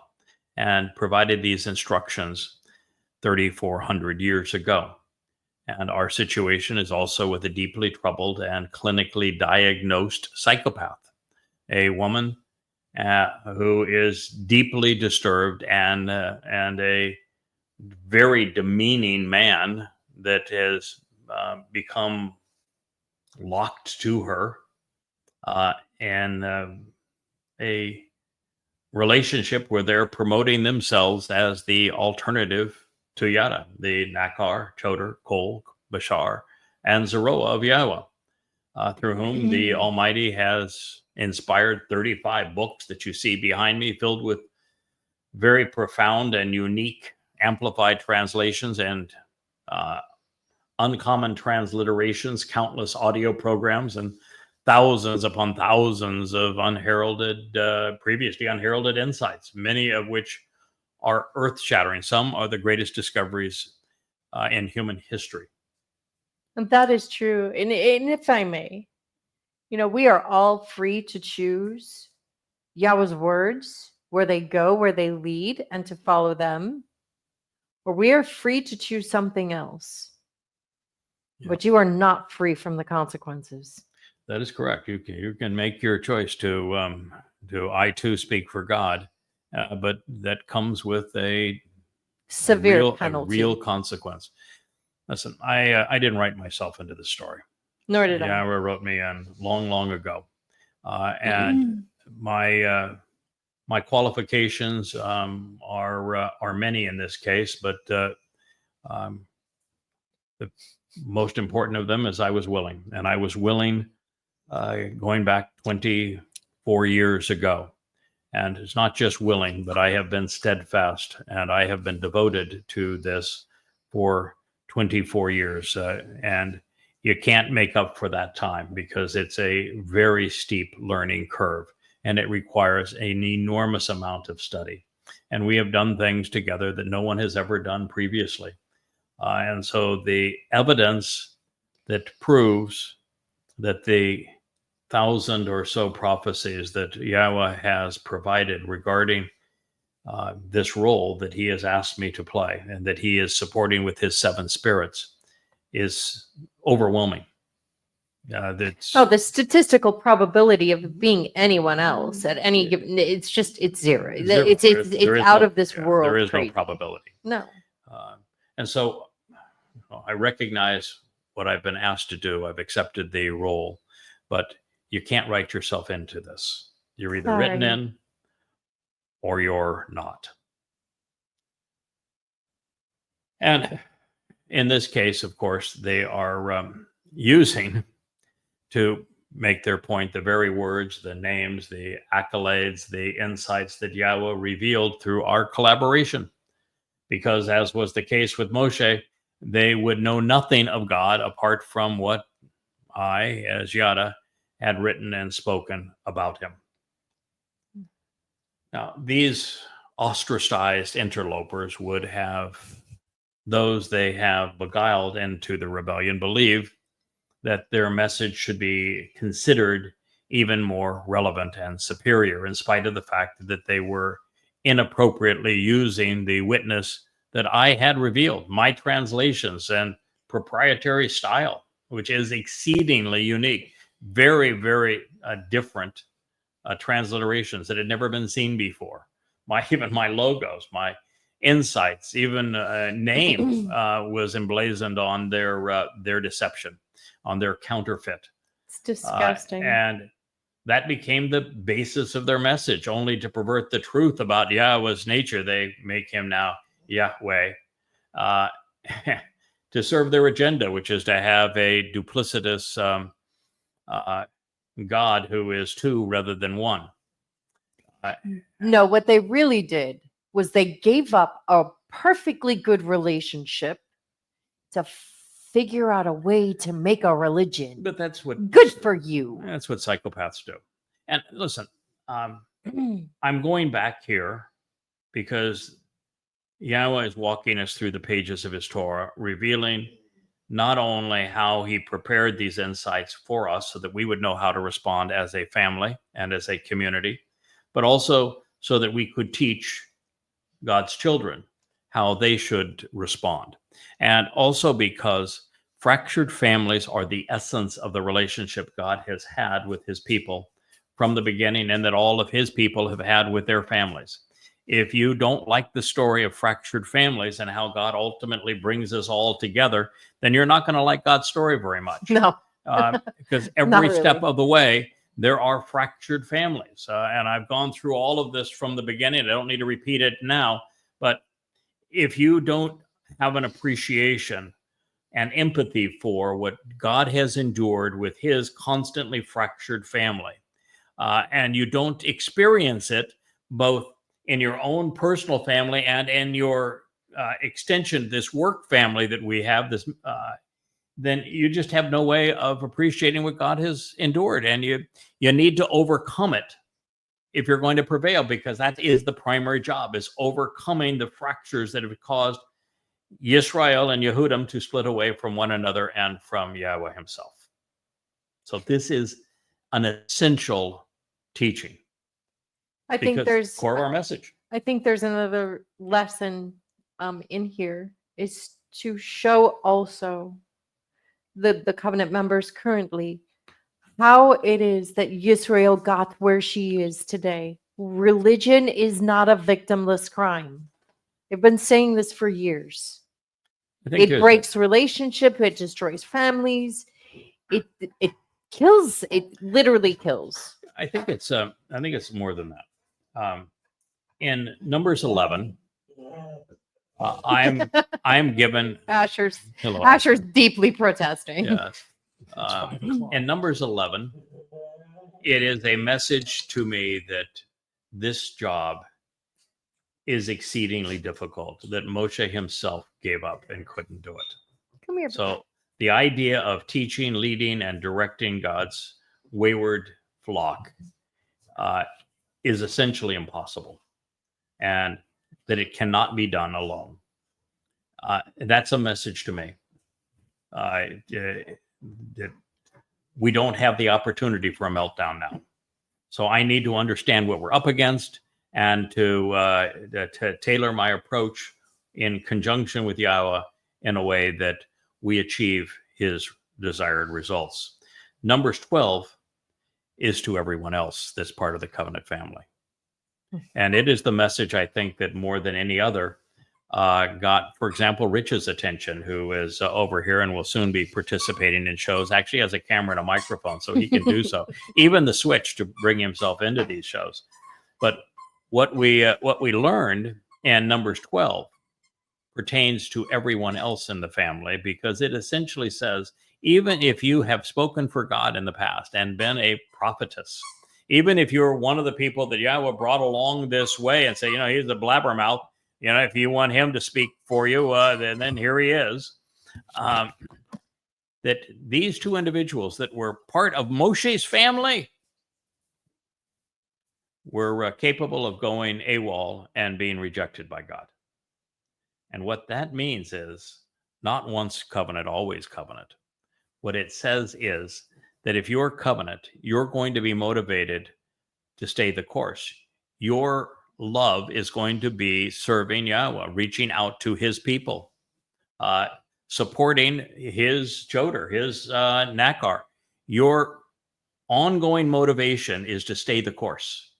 and provided these instructions 3,400 years ago. And our situation is also with a deeply troubled and clinically diagnosed psychopath, a woman who is deeply disturbed, and a very demeaning man that has become locked to her, and a relationship where they're promoting themselves as the alternative to Yada, the Nakar, Choter, Kol, Bashar, and Zeroah of Yahowah, through whom the Almighty has inspired 35 books that you see behind me, filled with very profound and unique amplified translations and uncommon transliterations, countless audio programs, and thousands upon thousands of previously unheralded insights, many of which are earth-shattering. Some are the greatest discoveries in human history. And that is true. And if I may, we are all free to choose Yahweh's words, where they go, where they lead, and to follow them. Or we are free to choose something else. Yeah. But you are not free from the consequences. That is correct. You can make your choice to I too speak for God, but that comes with a severe penalty, a real consequence. Listen, I didn't write myself into this story. Nor did I. Yahweh wrote me in long ago, and my qualifications are many in this case, but the most important of them is I was willing, and I was willing going back 24 years ago. And it's not just willing, but I have been steadfast, and I have been devoted to this for 24 years. And you can't make up for that time, because it's a very steep learning curve, and it requires an enormous amount of study. And we have done things together that no one has ever done previously. And so the evidence that proves that the 1,000 or so prophecies that Yahweh has provided regarding this role that he has asked me to play, and that he is supporting with his 7 spirits, is overwhelming. The statistical probability of being anyone else at any given, it's zero. It's out of this world. There is no probability. No. And so I recognize what I've been asked to do. I've accepted the role, but you can't write yourself into this. You're either written in or you're not. And in this case, of course, they are using to make their point the very words, the names, the accolades, the insights that Yahweh revealed through our collaboration. Because as was the case with Moshe, they would know nothing of God apart from what I, as Yada, had written and spoken about him. Now, these ostracized interlopers would have those they have beguiled into the rebellion believe that their message should be considered even more relevant and superior, in spite of the fact that they were inappropriately using the witness that I had revealed, my translations and proprietary style, which is exceedingly unique, very, very different transliterations that had never been seen before. Even my logos, my insights, even name was emblazoned on their deception, on their counterfeit. It's disgusting. And that became the basis of their message, only to pervert the truth about Yahweh's nature. They make him now Yahweh to serve their agenda, which is to have a duplicitous God who is two rather than one. No, what they really did was they gave up a perfectly good relationship to figure out a way to make a religion. But that's what good for you. That's what psychopaths do. And listen, I'm going back here because Yahweh is walking us through the pages of his Torah, revealing not only how he prepared these insights for us so that we would know how to respond as a family and as a community, but also so that we could teach God's children how they should respond. And also because fractured families are the essence of the relationship God has had with his people from the beginning, and that all of his people have had with their families. If you don't like the story of fractured families and how God ultimately brings us all together, then you're not going to like God's story very much. No. Because every step of the way, there are fractured families. And I've gone through all of this from the beginning. I don't need to repeat it now. But if you don't have an appreciation and empathy for what God has endured with his constantly fractured family, and you don't experience it both in your own personal family and in your extension, this work family that we have, this then you just have no way of appreciating what God has endured. And you need to overcome it if you're going to prevail, because that is the primary job, is overcoming the fractures that have caused Yisrael and Yehudim to split away from one another and from Yahweh himself. So this is an essential teaching. I think there's core of our message. I think there's another lesson in here, is to show also the covenant members currently how it is that Yisrael got where she is today. Religion is not a victimless crime. They've been saying this for years. It breaks relationship. It destroys families. It kills. It literally kills. I think it's more than that. In Numbers 11, I'm given Asher's hello, Asher's deeply protesting. Yes. In Numbers 11, it is a message to me that this job is exceedingly difficult, that Moshe himself gave up and couldn't do it. Come here. So the idea of teaching, leading, and directing God's wayward flock is essentially impossible, and that it cannot be done alone. That's a message to me. That we don't have the opportunity for a meltdown now. So I need to understand what we're up against and to tailor my approach in conjunction with Yahweh in a way that we achieve his desired results. Numbers 12 is to everyone else that's part of the covenant family. And it is the message, I think, that more than any other got, for example, Rich's attention, who is over here and will soon be participating in shows. Actually has a camera and a microphone, so he can do so. Even the switch to bring himself into these shows. But what we learned in Numbers 12 pertains to everyone else in the family, because it essentially says, even if you have spoken for God in the past and been a prophetess, even if you're one of the people that Yahweh brought along this way and say, he's a blabbermouth, if you want him to speak for you, then here he is. That these two individuals that were part of Moshe's family were capable of going AWOL and being rejected by God. And what that means is not once covenant, always covenant. What it says is that if you're covenant, you're going to be motivated to stay the course. Your love is going to be serving Yahweh, reaching out to his people, supporting his Choter, his Nakar. Your ongoing motivation is to stay the course.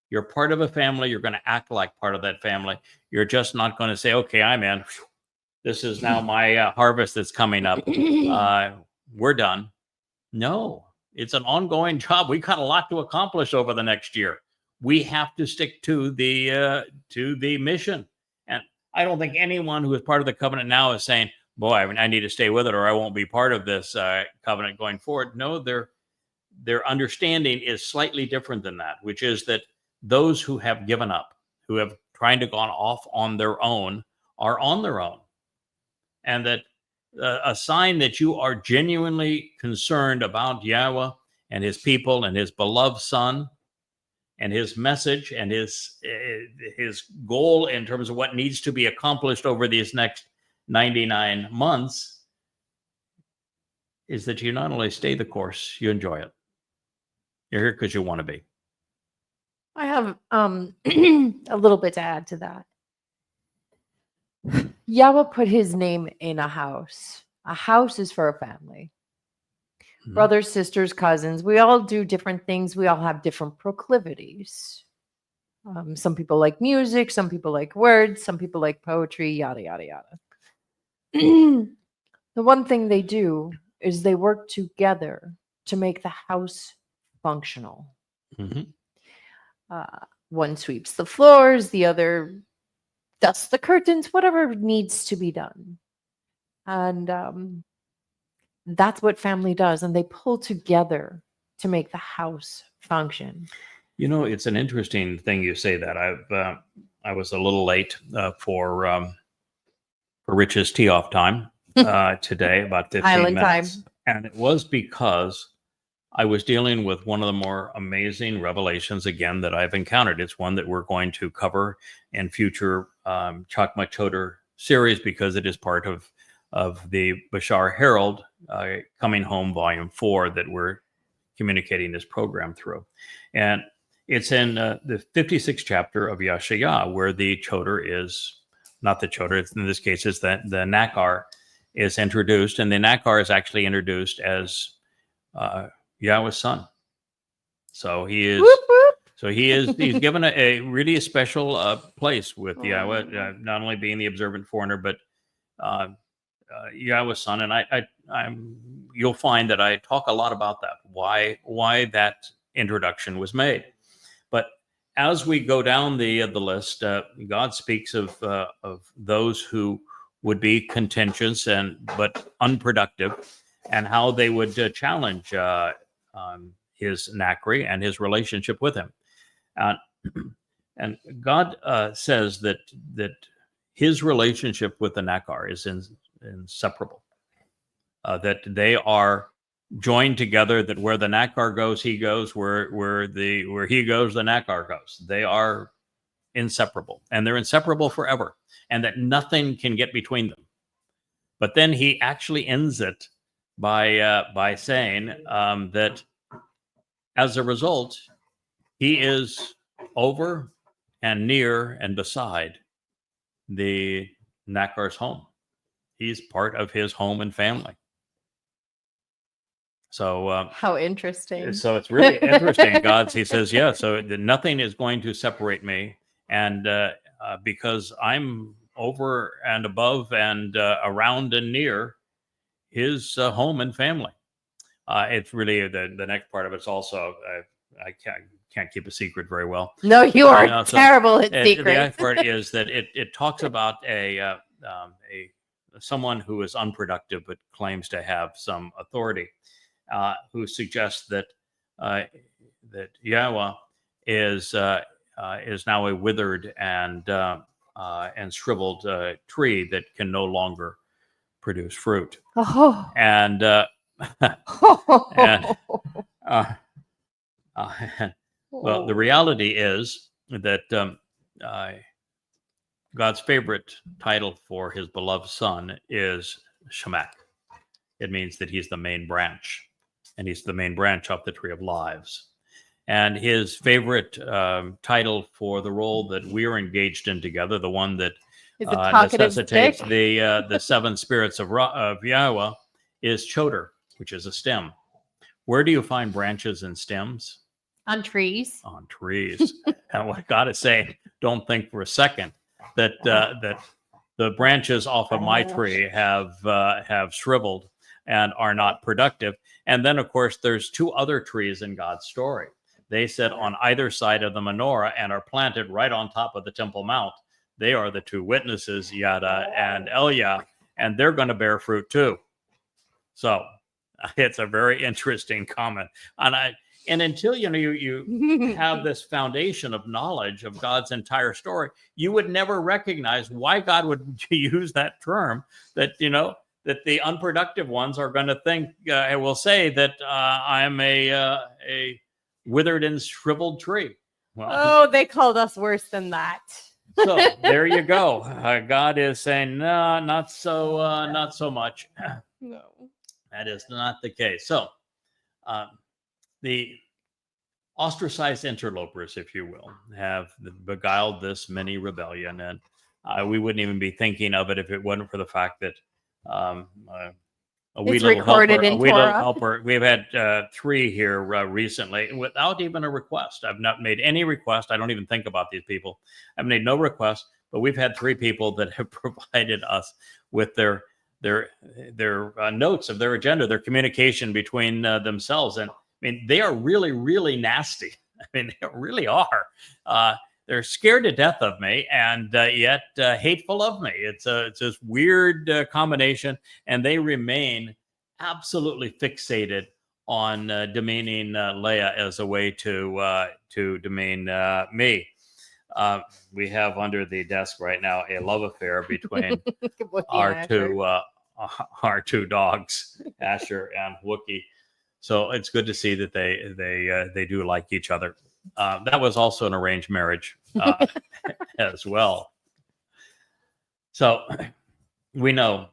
You're part of a family. You're going to act like part of that family. You're just not going to say, okay, I'm in. This is now my harvest that's coming up. We're done. No, it's an ongoing job. We got a lot to accomplish over the next year. We have to stick to the mission. And I don't think anyone who is part of the covenant now is saying, boy, I need to stay with it or I won't be part of this covenant going forward. No, their understanding is slightly different than that, which is that those who have given up, who have tried to gone off on their own, are on their own. And that a sign that you are genuinely concerned about Yahweh and his people and his beloved son and his message and his goal in terms of what needs to be accomplished over these next 99 months is that you not only stay the course, you enjoy it. You're here because you want to be. I have a little bit to add to that. Yahweh put his name in a house. A house is for a family. Mm-hmm. Brothers, sisters, cousins. We all do different things. We all have different proclivities. Some people like music. Some people like words. Some people like poetry, yada, yada, yada. The one thing they do is they work together to make the house functional. Mm-hmm. One sweeps the floors, the other dusts the curtains, whatever needs to be done. And that's what family does. And they pull together to make the house function. You know, it's an interesting thing you say that. I was a little late for Rich's tee-off time today, about 15 Island minutes. Time. And it was because I was dealing with one of the more amazing revelations, again, that I've encountered. It's one that we're going to cover in future Chakmah Choter series because it is part of the Bashar Herald Coming Home Volume 4 that we're communicating this program through. And it's in the 56th chapter of Yashayah, where the Choter is, not the Choter, in this case, it's the Nakar is introduced. And the Nakar is actually introduced as Yahweh's son. So he is. Whoop, whoop. So he's given a really special place with Yahweh, not only being the observant foreigner, but Yahweh's son. And you'll find that I talk a lot about that. Why that introduction was made. But as we go down the list, God speaks of those who would be contentious but unproductive, and how they would challenge his Nakri and his relationship with him. And God says that his relationship with the Nakar is inseparable, that they are joined together, that where the Nakar goes, he goes, where he goes, the Nakar goes. They are inseparable, and they're inseparable forever, and that nothing can get between them. But then he actually ends it by saying that as a result, he is over and near and beside the Nakar's home. He's part of his home and family. So how interesting. So it's really interesting. He says, yeah, so nothing is going to separate me. And because I'm over and above and around and near his home and family. It's really the next part of it's also, I can't keep a secret very well. No, you are terrible at secrets. The other part is that it talks about someone who is unproductive but claims to have some authority, who suggests that Yahweh is now a withered and shriveled tree that can no longer produce fruit. Oh. And well, the reality is that God's favorite title for his beloved son is Shemak. It means that he's the main branch, and he's the main branch of the tree of lives. And his favorite title for the role that we're engaged in together, the one that Is a talkative necessitates stick? the seven spirits of Yahowah, is Choter, which is a stem. Where do you find branches and stems? On trees. On trees. And what I gotta say, don't think for a second that that the branches off of my tree have shriveled and are not productive. And then, of course, there's two other trees in God's story. They sit on either side of the menorah and are planted right on top of the Temple Mount. They are the two witnesses, Yada and Elia, and they're going to bear fruit too. So it's a very interesting comment. And until you have this foundation of knowledge of God's entire story, you would never recognize why God would use that term. That that the unproductive ones are going to think. I will say that I'm a withered and shriveled tree. Well, oh, they called us worse than that. so there you go. God is saying, no, not so much. No. That is not the case. So the ostracized interlopers, if you will, have beguiled this mini rebellion, and we wouldn't even be thinking of it if it wasn't for the fact that a wee It's little recorded helper, in a wee little Torah. helper. We've had 3 here recently without even a request. I've not made any request. I don't even think about these people. I've made no request, but we've had 3 people that have provided us with their notes of their agenda, their communication between themselves. And I mean, they are really, really nasty. I mean, they really are. They're scared to death of me, and yet hateful of me. It's this weird combination, and they remain absolutely fixated on demeaning Leah as a way to demean me. We have under the desk right now a love affair between our two dogs, Asher and Wookie. So it's good to see that they do like each other. That was also an arranged marriage as well. So we know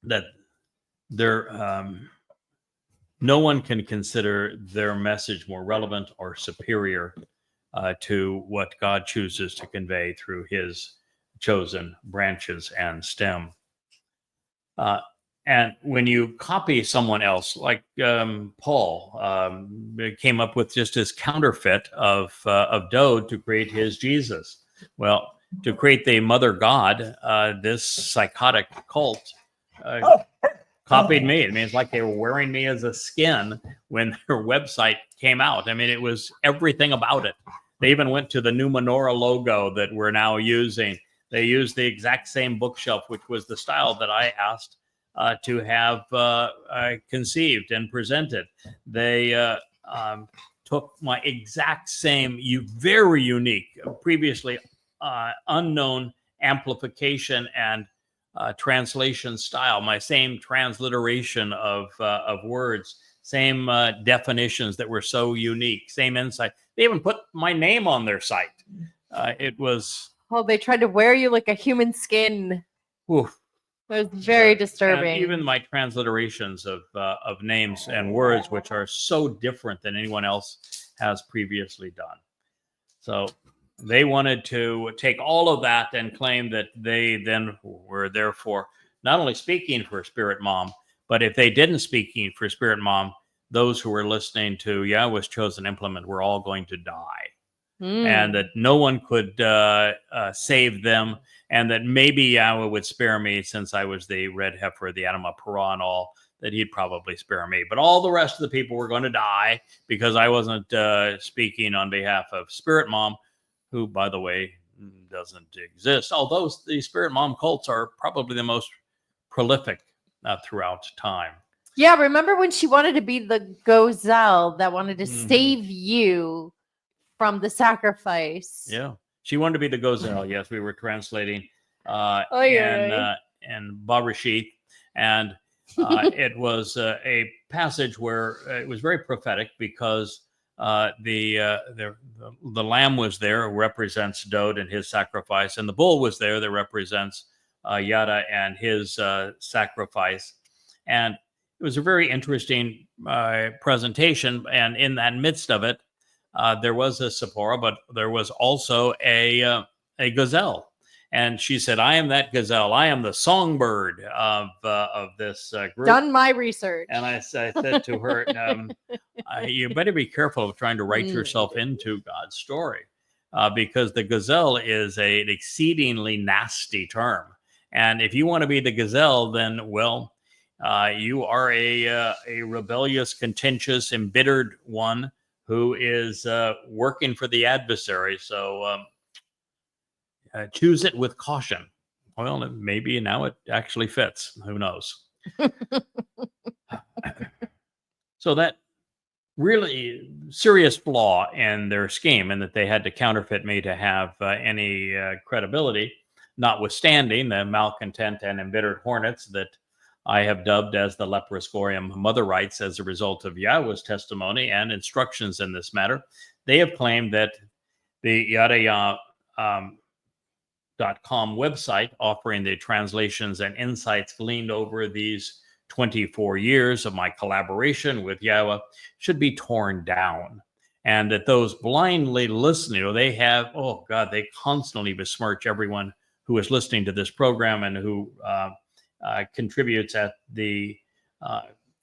that no one can consider their message more relevant or superior to what God chooses to convey through his chosen branches and stem. And when you copy someone else, like Paul came up with just his counterfeit of Dode to create his Jesus. Well, to create the mother god, this psychotic cult copied me. I mean, it's like they were wearing me as a skin when their website came out. I mean, it was everything about it. They even went to the new menorah logo that we're now using. They used the exact same bookshelf, which was the style that I asked to have conceived and presented. They took my exact same, very unique, previously unknown amplification and translation style, my same transliteration of words, same definitions that were so unique, same insight. They even put my name on their site. It was... Oh, they tried to wear you like a human skin. Oof. It was very disturbing. And even my transliterations of names and words, which are so different than anyone else has previously done. So they wanted to take all of that and claim that they then were therefore not only speaking for Spirit Mom, but if they didn't speaking for Spirit Mom, those who were listening to Yahweh's chosen implement were all going to die. And that no one could save them, and that maybe Yahweh would spare me since I was the red heifer, the Adamah Parah and all, that he'd probably spare me. But all the rest of the people were going to die because I wasn't speaking on behalf of Spirit Mom, who, by the way, doesn't exist. Although the Spirit Mom cults are probably the most prolific throughout time. Yeah, remember when she wanted to be the gazelle that wanted to save you from the sacrifice? Yeah, she wanted to be the gazelle. Yes, we were translating and Barashith, and it was a passage where it was very prophetic because the lamb was there, represents Dod and his sacrifice, and the bull was there that represents Yada and his sacrifice. And it was a very interesting presentation. And in that midst of it, there was a Sephora, but there was also a gazelle. And she said, "I am that gazelle. I am the songbird of this group." Done my research. And I said to her, "You better be careful of trying to write yourself into God's story, because the gazelle is an exceedingly nasty term. And if you want to be the gazelle, then well, you are a rebellious, contentious, embittered one who is working for the adversary. So." Choose it with caution. Well, maybe now it actually fits. Who knows? So that really serious flaw in their scheme, and that they had to counterfeit me to have any credibility, notwithstanding the malcontent and embittered hornets that I have dubbed as the leproscorium mother rights as a result of Yahweh's testimony and instructions in this matter. They have claimed that the Yada Yahowah .com website, offering the translations and insights gleaned over these 24 years of my collaboration with Yahweh, should be torn down. And that those blindly listening, they have, oh God, they constantly besmirch everyone who is listening to this program and who contributes at the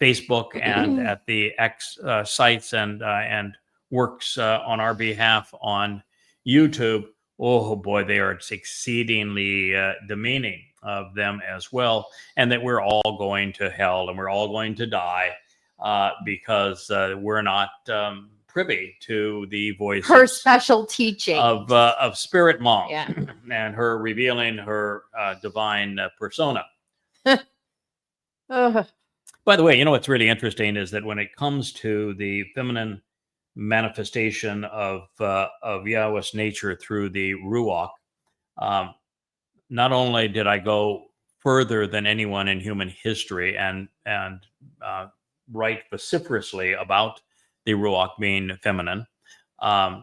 Facebook and at the X sites and works on our behalf on YouTube. Oh boy, they are exceedingly demeaning of them as well, and that we're all going to hell and we're all going to die because we're not privy to the voice, her special teaching of Spirit Mom, yeah. and her revealing her divine persona. By the way, what's really interesting is that when it comes to the feminine manifestation of Yahweh's nature through the Ruach, not only did I go further than anyone in human history and write vociferously about the Ruach being feminine, I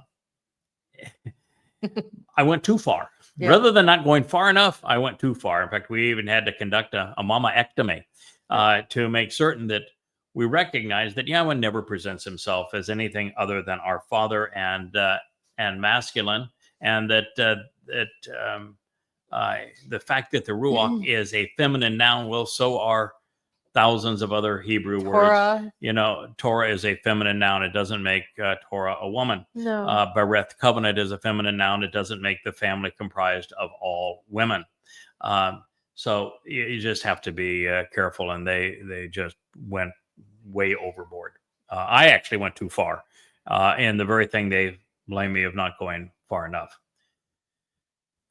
went too far. Yeah. Rather than not going far enough, I went too far. In fact, we even had to conduct a mama-ectomy to make certain that we recognize that Yahweh never presents himself as anything other than our Father and masculine, and that the fact that the Ruach is a feminine noun, well, so are thousands of other Hebrew Torah. words. Torah is a feminine noun. It doesn't make Torah a woman. No. Bereth, covenant, is a feminine noun. It doesnn't make the family comprised of all women. So you just have to be careful, and they just went way overboard. I actually went too far, and the very thing they blame me of not going far enough.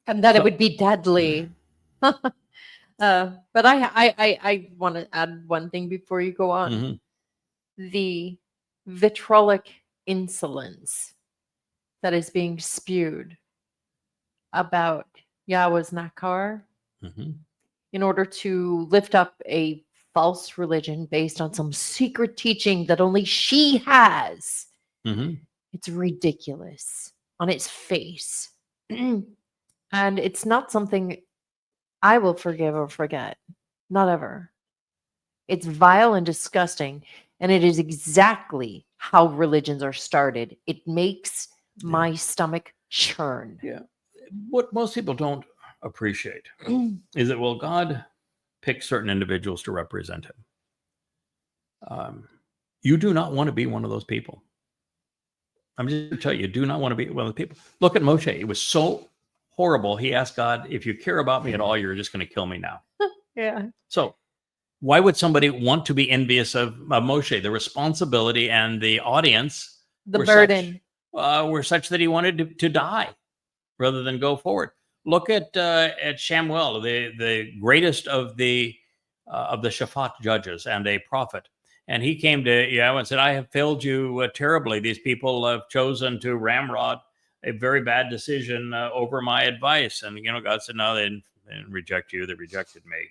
And that it would be deadly. But I want to add one thing before you go on. Mm-hmm. The vitriolic insolence that is being spewed about Yahweh's Nakar, mm-hmm. in order to lift up a false religion based on some secret teaching that only she has. Mm-hmm. It's ridiculous on its face. And it's not something I will forgive or forget. Not ever. It's vile and disgusting. And it is exactly how religions are started. It makes my stomach churn. Yeah. What most people don't appreciate is that, well, God pick certain individuals to represent him. You do not want to be one of those people. I'm just going to tell you, you do not want to be one of the people. Look at Moshe. It was so horrible. He asked God, if you care about me at all, you're just going to kill me now. Yeah. So why would somebody want to be envious of Moshe? The responsibility and the audience, the burden, were such that he wanted to die rather than go forward. Look at Shamuel, the greatest of the Shaphat judges and a prophet. And he came to Yahweh and said, I have failed you terribly. These people have chosen to ramrod a very bad decision over my advice. And, God said, no, they didn't reject you. They rejected me.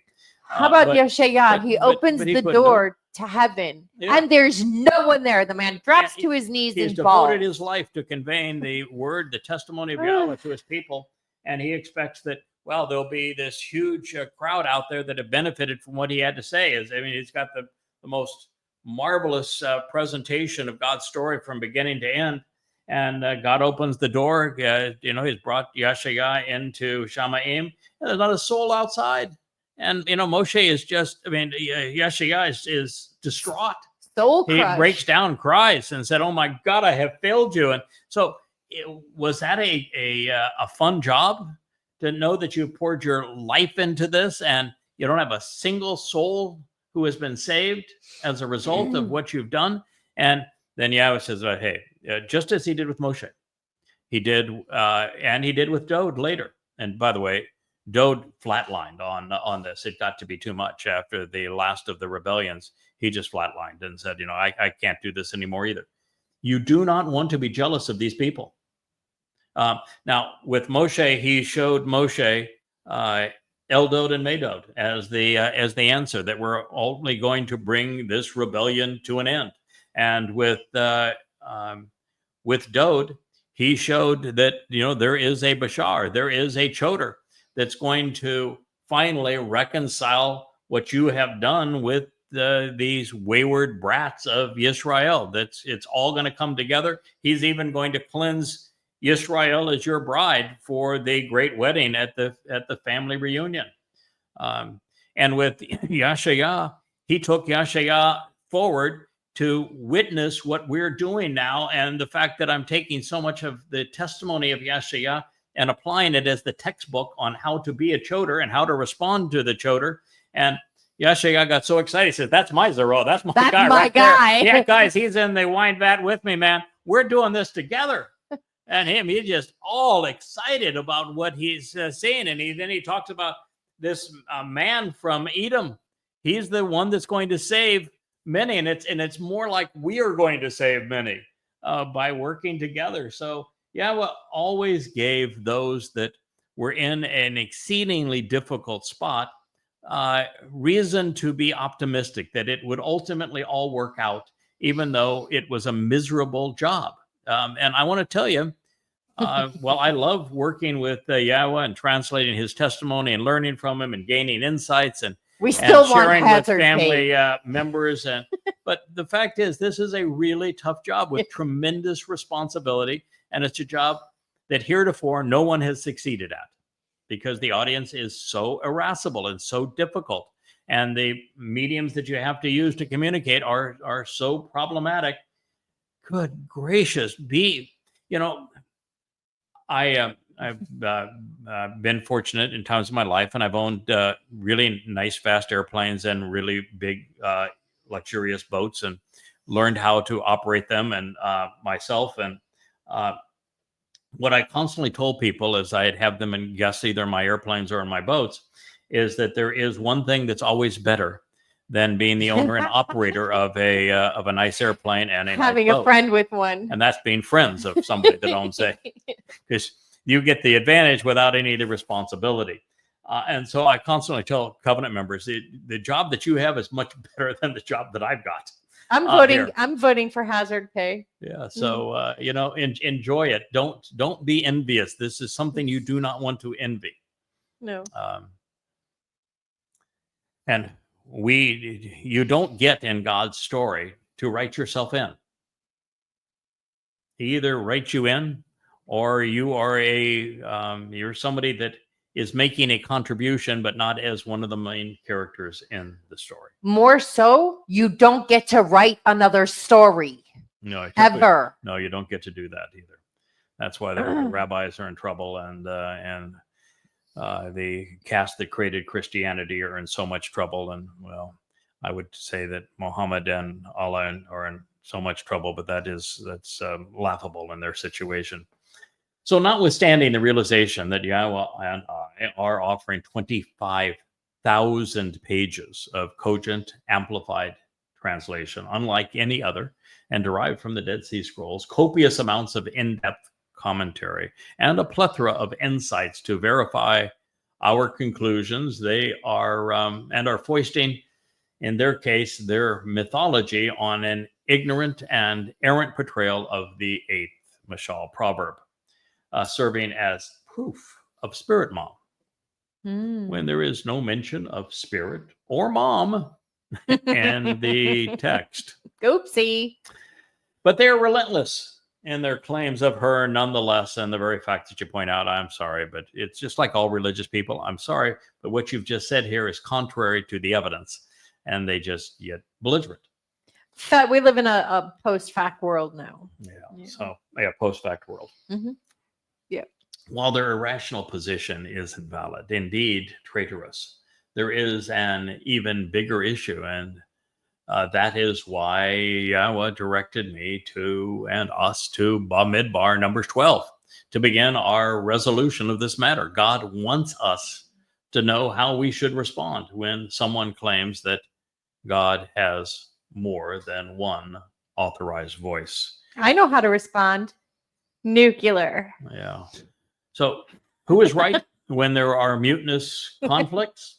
How about but- Yeshaya? He opens but he the couldn't do it. door to heaven, Yeah. and there's no one there. The man drops to his knees He's and devoted falls. his life to conveying the word, the testimony of Yahweh to his people. And he expects that, well, there'll be this huge crowd out there that have benefited from what he had to say. He's got the most marvelous presentation of God's story from beginning to end. And God opens the door. He's brought Yeshaya into Shamaim, and there's not a soul outside. And, Moshe is just, Yeshaya is distraught. Soul He crush. breaks down, cries, and said, "Oh my God, I have failed you." And so, was that a fun job to know that you poured your life into this, and you don't have a single soul who has been saved as a result of what you've done? And then Yahweh says, "Hey, just as he did with Moshe, he did, and he did with Dode later." And by the way, Dode flatlined on this. It got to be too much after the last of the rebellions. He just flatlined and said, I can't do this anymore either. You do not want to be jealous of these people. Now, with Moshe, he showed Moshe Eldod and Medod as the answer, that we're only going to bring this rebellion to an end. And with Dode, he showed that there is a Bashar, there is a Choter that's going to finally reconcile what you have done with these wayward brats of Yisrael. It's all going to come together. He's even going to cleanse Yisrael as your bride for the great wedding at the family reunion. And with Yeshaya, he took Yeshaya forward to witness what we're doing now, and the fact that I'm taking so much of the testimony of Yeshaya and applying it as the textbook on how to be a Choter and how to respond to the Choter. And Yeshaya got so excited. He said, "That's my Zero. That's my guy right there. Yeah, guys, he's in the wine vat with me, man. We're doing this together." And he's just all excited about what he's seeing. And then he talks about this man from Edom. He's the one that's going to save many. And it's more like we are going to save many by working together. So Yahweh always gave those that were in an exceedingly difficult spot reason to be optimistic that it would ultimately all work out, even though it was a miserable job. And I want to tell you, well, I love working with Yahweh and translating his testimony and learning from him and gaining insights and sharing with family members. But the fact is, this is a really tough job with tremendous responsibility. And it's a job that heretofore no one has succeeded at, because the audience is so irascible and so difficult. And the mediums that you have to use to communicate are so problematic. Good gracious, I've been fortunate in times of my life, and I've owned really nice, fast airplanes and really big, luxurious boats, and learned how to operate them and myself. And what I constantly told people as I'd have them in guests, either in my airplanes or in my boats, is that there is one thing that's always better than being the owner and operator of a nice airplane and having nice a friend with one, and that's being friends of somebody that owns a, because you get the advantage without any of the responsibility. And so I constantly tell covenant members, the job that you have is much better than the job that I've got. I'm voting for hazard pay. Yeah. So, enjoy it. Don't be envious. This is something you do not want to envy. No. And you don't get in God's story to write yourself in. He either writes you in, or you are you're somebody that is making a contribution, but not as one of the main characters in the story. More so, you don't get to write another story. No, ever. No, you don't get to do that either. That's why the rabbis are in trouble, and the caste that created Christianity are in so much trouble. And well, I would say that Muhammad and Allah are in so much trouble, but that's laughable in their situation. So notwithstanding the realization that Yahweh and I are offering 25,000 pages of cogent, amplified translation, unlike any other, and derived from the Dead Sea Scrolls, copious amounts of in-depth commentary, and a plethora of insights to verify our conclusions. They are and are foisting, in their case, their mythology on an ignorant and errant portrayal of the 8th Mashal proverb, serving as proof of spirit mom, when there is no mention of spirit or mom in the text. Oopsie. But they're relentless in their claims of her nonetheless. And the very fact that you point out, I'm sorry, but it's just like all religious people. I'm sorry, but what you've just said here is contrary to the evidence. And they just get belligerent. So we live in a post-fact world now. Yeah. So, post-fact world. Yeah. While their irrational position is invalid, indeed traitorous, there is an even bigger issue. And that is why Yahowah directed me to and us to Bamidbar, Numbers 12, to begin our resolution of this matter. God wants us to know how we should respond when someone claims that God has more than one authorized voice. I know how to respond. Nuclear. Yeah. So who is right when there are mutinous conflicts?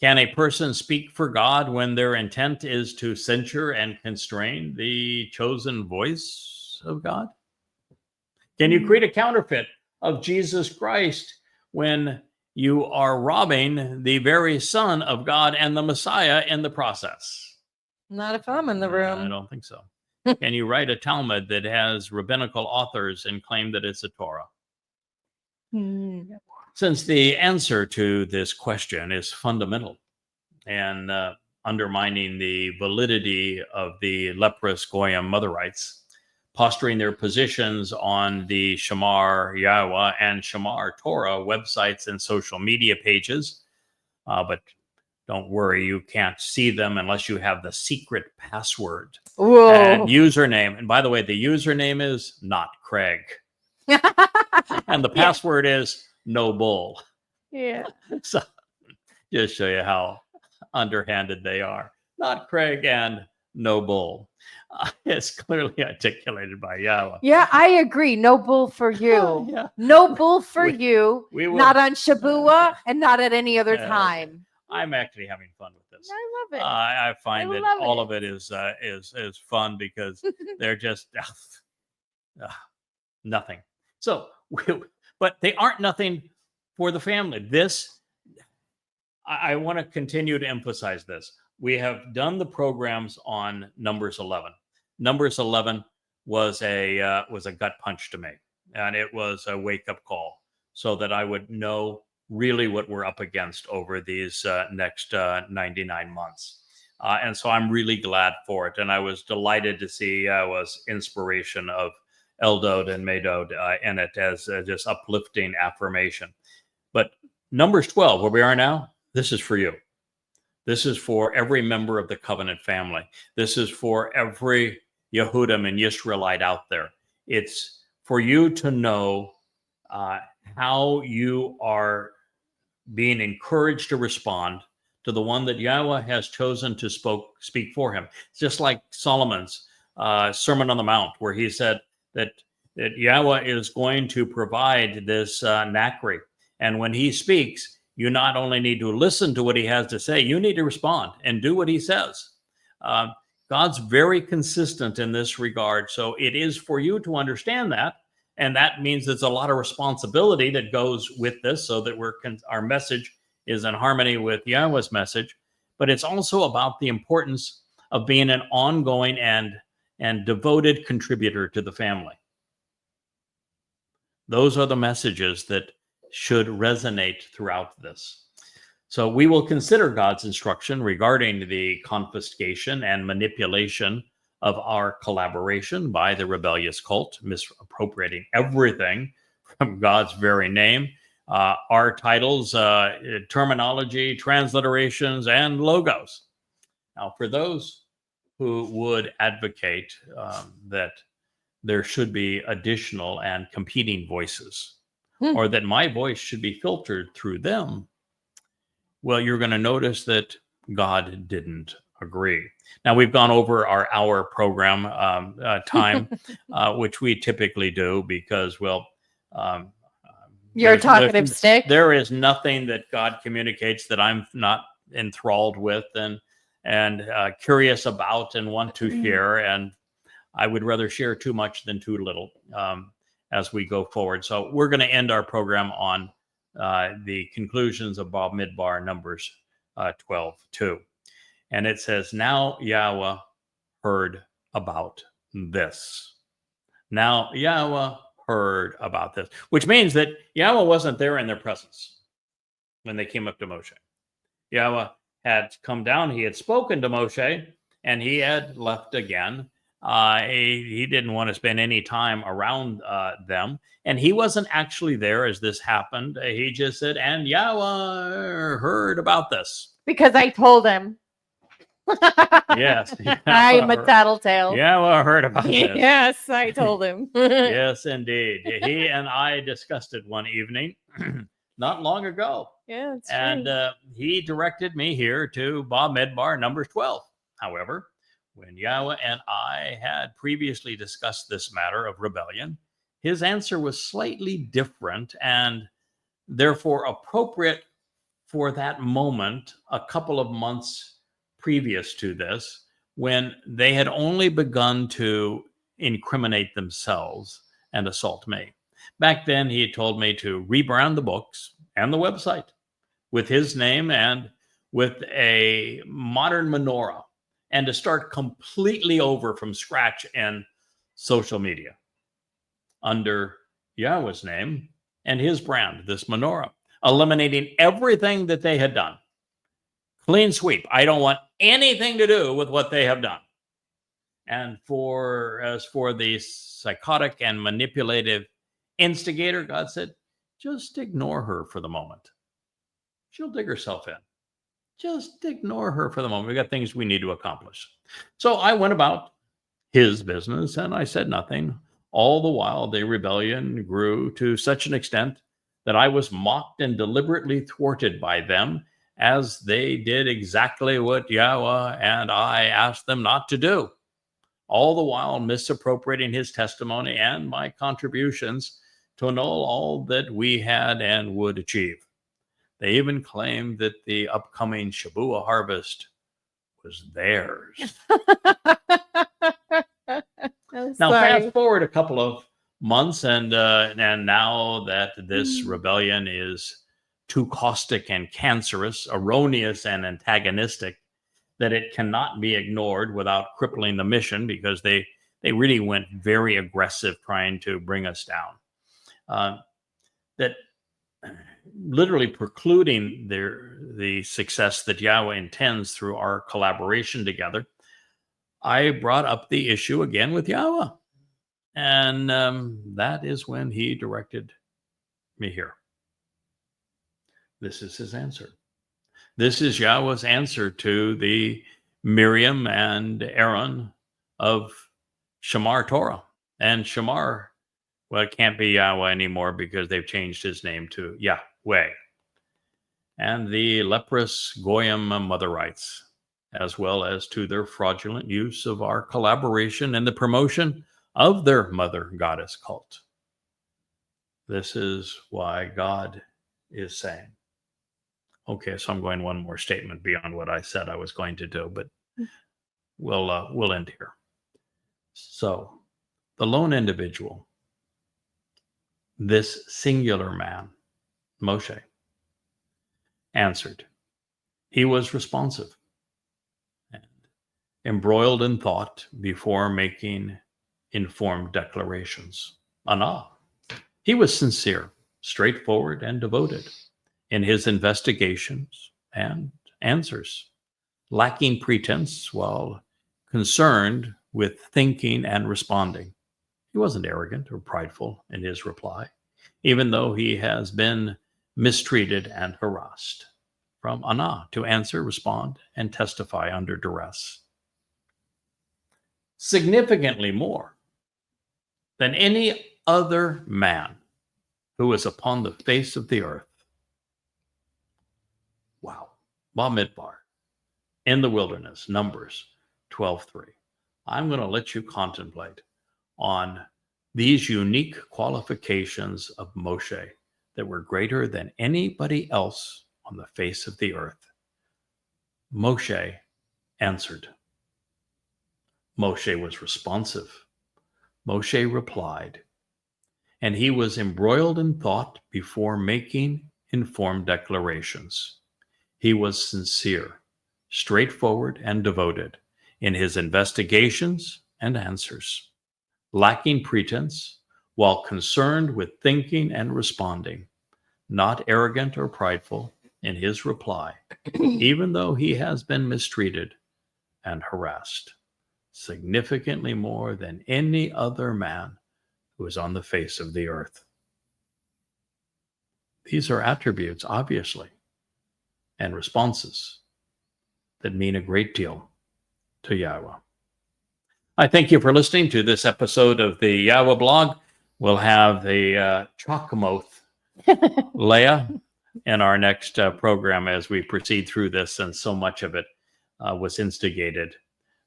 Can a person speak for God when their intent is to censure and constrain the chosen voice of God? Can you create a counterfeit of Jesus Christ when you are robbing the very Son of God and the Messiah in the process? Not if I'm in the room. I don't think so. Can you write a Talmud that has rabbinical authors and claim that it's a Torah? Since the answer to this question is fundamental and undermining the validity of the leprous Goyim Motherites, posturing their positions on the Shamar Yahowah and Shamar Torah websites and social media pages, but don't worry, you can't see them unless you have the secret password and username. And by the way, the username is not Craig. And the password is no bull. Yeah. So just show you how underhanded they are. Not Craig and no bull. It's clearly articulated by Yahowah. Yeah, I agree. No bull for you. Yeah. No bull for you. We will, not on Shabuah and not at any other time. I'm actually having fun with this. I love it. I find that all of it is fun because they're just nothing. So, but they aren't nothing for the family. This, I want to continue to emphasize this. We have done the programs on Numbers 11. Numbers 11 was a gut punch to me, and it was a wake-up call so that I would know really what we're up against over these next 99 months. And so I'm really glad for it. And I was delighted to see was inspiration of Eldod and Medod in it as just uplifting affirmation. But Numbers 12, where we are now, this is for you. This is for every member of the covenant family. This is for every Yehudim and Yisraelite out there. It's for you to know how you are being encouraged to respond to the one that Yahowah has chosen to speak for him. It's just like Solomon's Sermon on the Mount, where he said that Yahowah is going to provide this Nakri. And when he speaks, you not only need to listen to what he has to say, you need to respond and do what he says. God's very consistent in this regard. So it is for you to understand that. And that means there's a lot of responsibility that goes with this so that our message is in harmony with Yahowah's message. But it's also about the importance of being an ongoing and devoted contributor to the family. Those are the messages that should resonate throughout this. So we will consider God's instruction regarding the confiscation and manipulation of our collaboration by the rebellious cult, misappropriating everything from God's very name, our titles, terminology, transliterations, and logos. Now, for those who would advocate that there should be additional and competing voices, or that my voice should be filtered through them, well, you're going to notice that God didn't agree. Now, we've gone over our hour program time, which we typically do because, You're a There's- talkative stick. There is nothing that God communicates that I'm not enthralled with and curious about and want to share. And I would rather share too much than too little as we go forward. So we're going to end our program on the conclusions of Bob Midbar, Numbers 12:2. And it says, now Yahweh heard about this. Now Yahweh heard about this, which means that Yahweh wasn't there in their presence when they came up to Moshe. Yahweh had come down, he had spoken to Moshe, and he had left again. He didn't want to spend any time around them, and he wasn't actually there as this happened. He just said, and Yahweh heard about this. Because I told him. Yes. I'm a tattletale. Yahweh heard about this. Yes, I told him. Yes, indeed. He and I discussed it one evening not long ago. Yeah, it's And true. he directed me here to Bob Midbar, Numbers 12. However, when Yahweh and I had previously discussed this matter of rebellion, his answer was slightly different and therefore appropriate for that moment a couple of months previous to this, when they had only begun to incriminate themselves and assault me. Back then, he had told me to rebrand the books and the website with his name and with a modern menorah, and to start completely over from scratch in social media under Yahweh's name and his brand, this menorah, eliminating everything that they had done. Clean sweep. I don't want anything to do with what they have done. And as for the psychotic and manipulative instigator, God said, just ignore her for the moment. She'll dig herself in. Just ignore her for the moment. We got things we need to accomplish. So I went about his business and I said nothing. All the while, the rebellion grew to such an extent that I was mocked and deliberately thwarted by them, as they did exactly what Yahweh and I asked them not to do, all the while misappropriating his testimony and my contributions to annul all that we had and would achieve. They even claimed that the upcoming Shabuah harvest was theirs. Now, fast forward a couple of months, and now that this rebellion is too caustic and cancerous, erroneous and antagonistic, that it cannot be ignored without crippling the mission, because they really went very aggressive trying to bring us down. That literally precluding the success that Yahweh intends through our collaboration together. I brought up the issue again with Yahweh, and that is when he directed me here. This is his answer. This is Yahweh's answer to the Miriam and Aaron of Shamar Torah. And Shamar, well, it can't be Yahweh anymore because they've changed his name to Yahweh. And the leprous Goyim Motherites, as well as to their fraudulent use of our collaboration and the promotion of their mother goddess cult. This is why God is saying. Okay, so I'm going one more statement beyond what I said I was going to do, but we'll end here. So, the lone individual, this singular man, Moshe, answered. He was responsive and embroiled in thought before making informed declarations. Anah. He was sincere, straightforward, and devoted in his investigations and answers, lacking pretense while concerned with thinking and responding. He wasn't arrogant or prideful in his reply, even though he has been mistreated and harassed. From Anah to answer, respond, and testify under duress. Significantly more than any other man who is upon the face of the earth. Wow. Bamidbar, in the wilderness, Numbers 12:3. I'm going to let you contemplate on these unique qualifications of Moshe that were greater than anybody else on the face of the earth. Moshe answered. Moshe was responsive. Moshe replied, and he was embroiled in thought before making informed declarations. He was sincere, straightforward, and devoted in his investigations and answers, lacking pretense, while concerned with thinking and responding, not arrogant or prideful in his reply, even though he has been mistreated and harassed, significantly more than any other man who is on the face of the earth. These are attributes, obviously, and responses that mean a great deal to Yahweh. I thank you for listening to this episode of the Yahweh blog. We'll have the Chakmah Leah in our next program as we proceed through this, and so much of it was instigated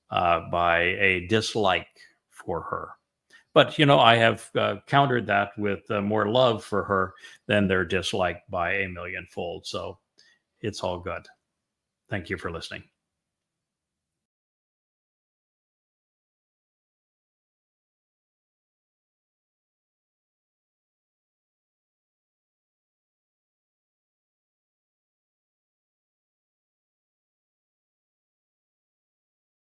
by a dislike for her. But, I have countered that with more love for her than their dislike by a millionfold. So it's all good. Thank you for listening.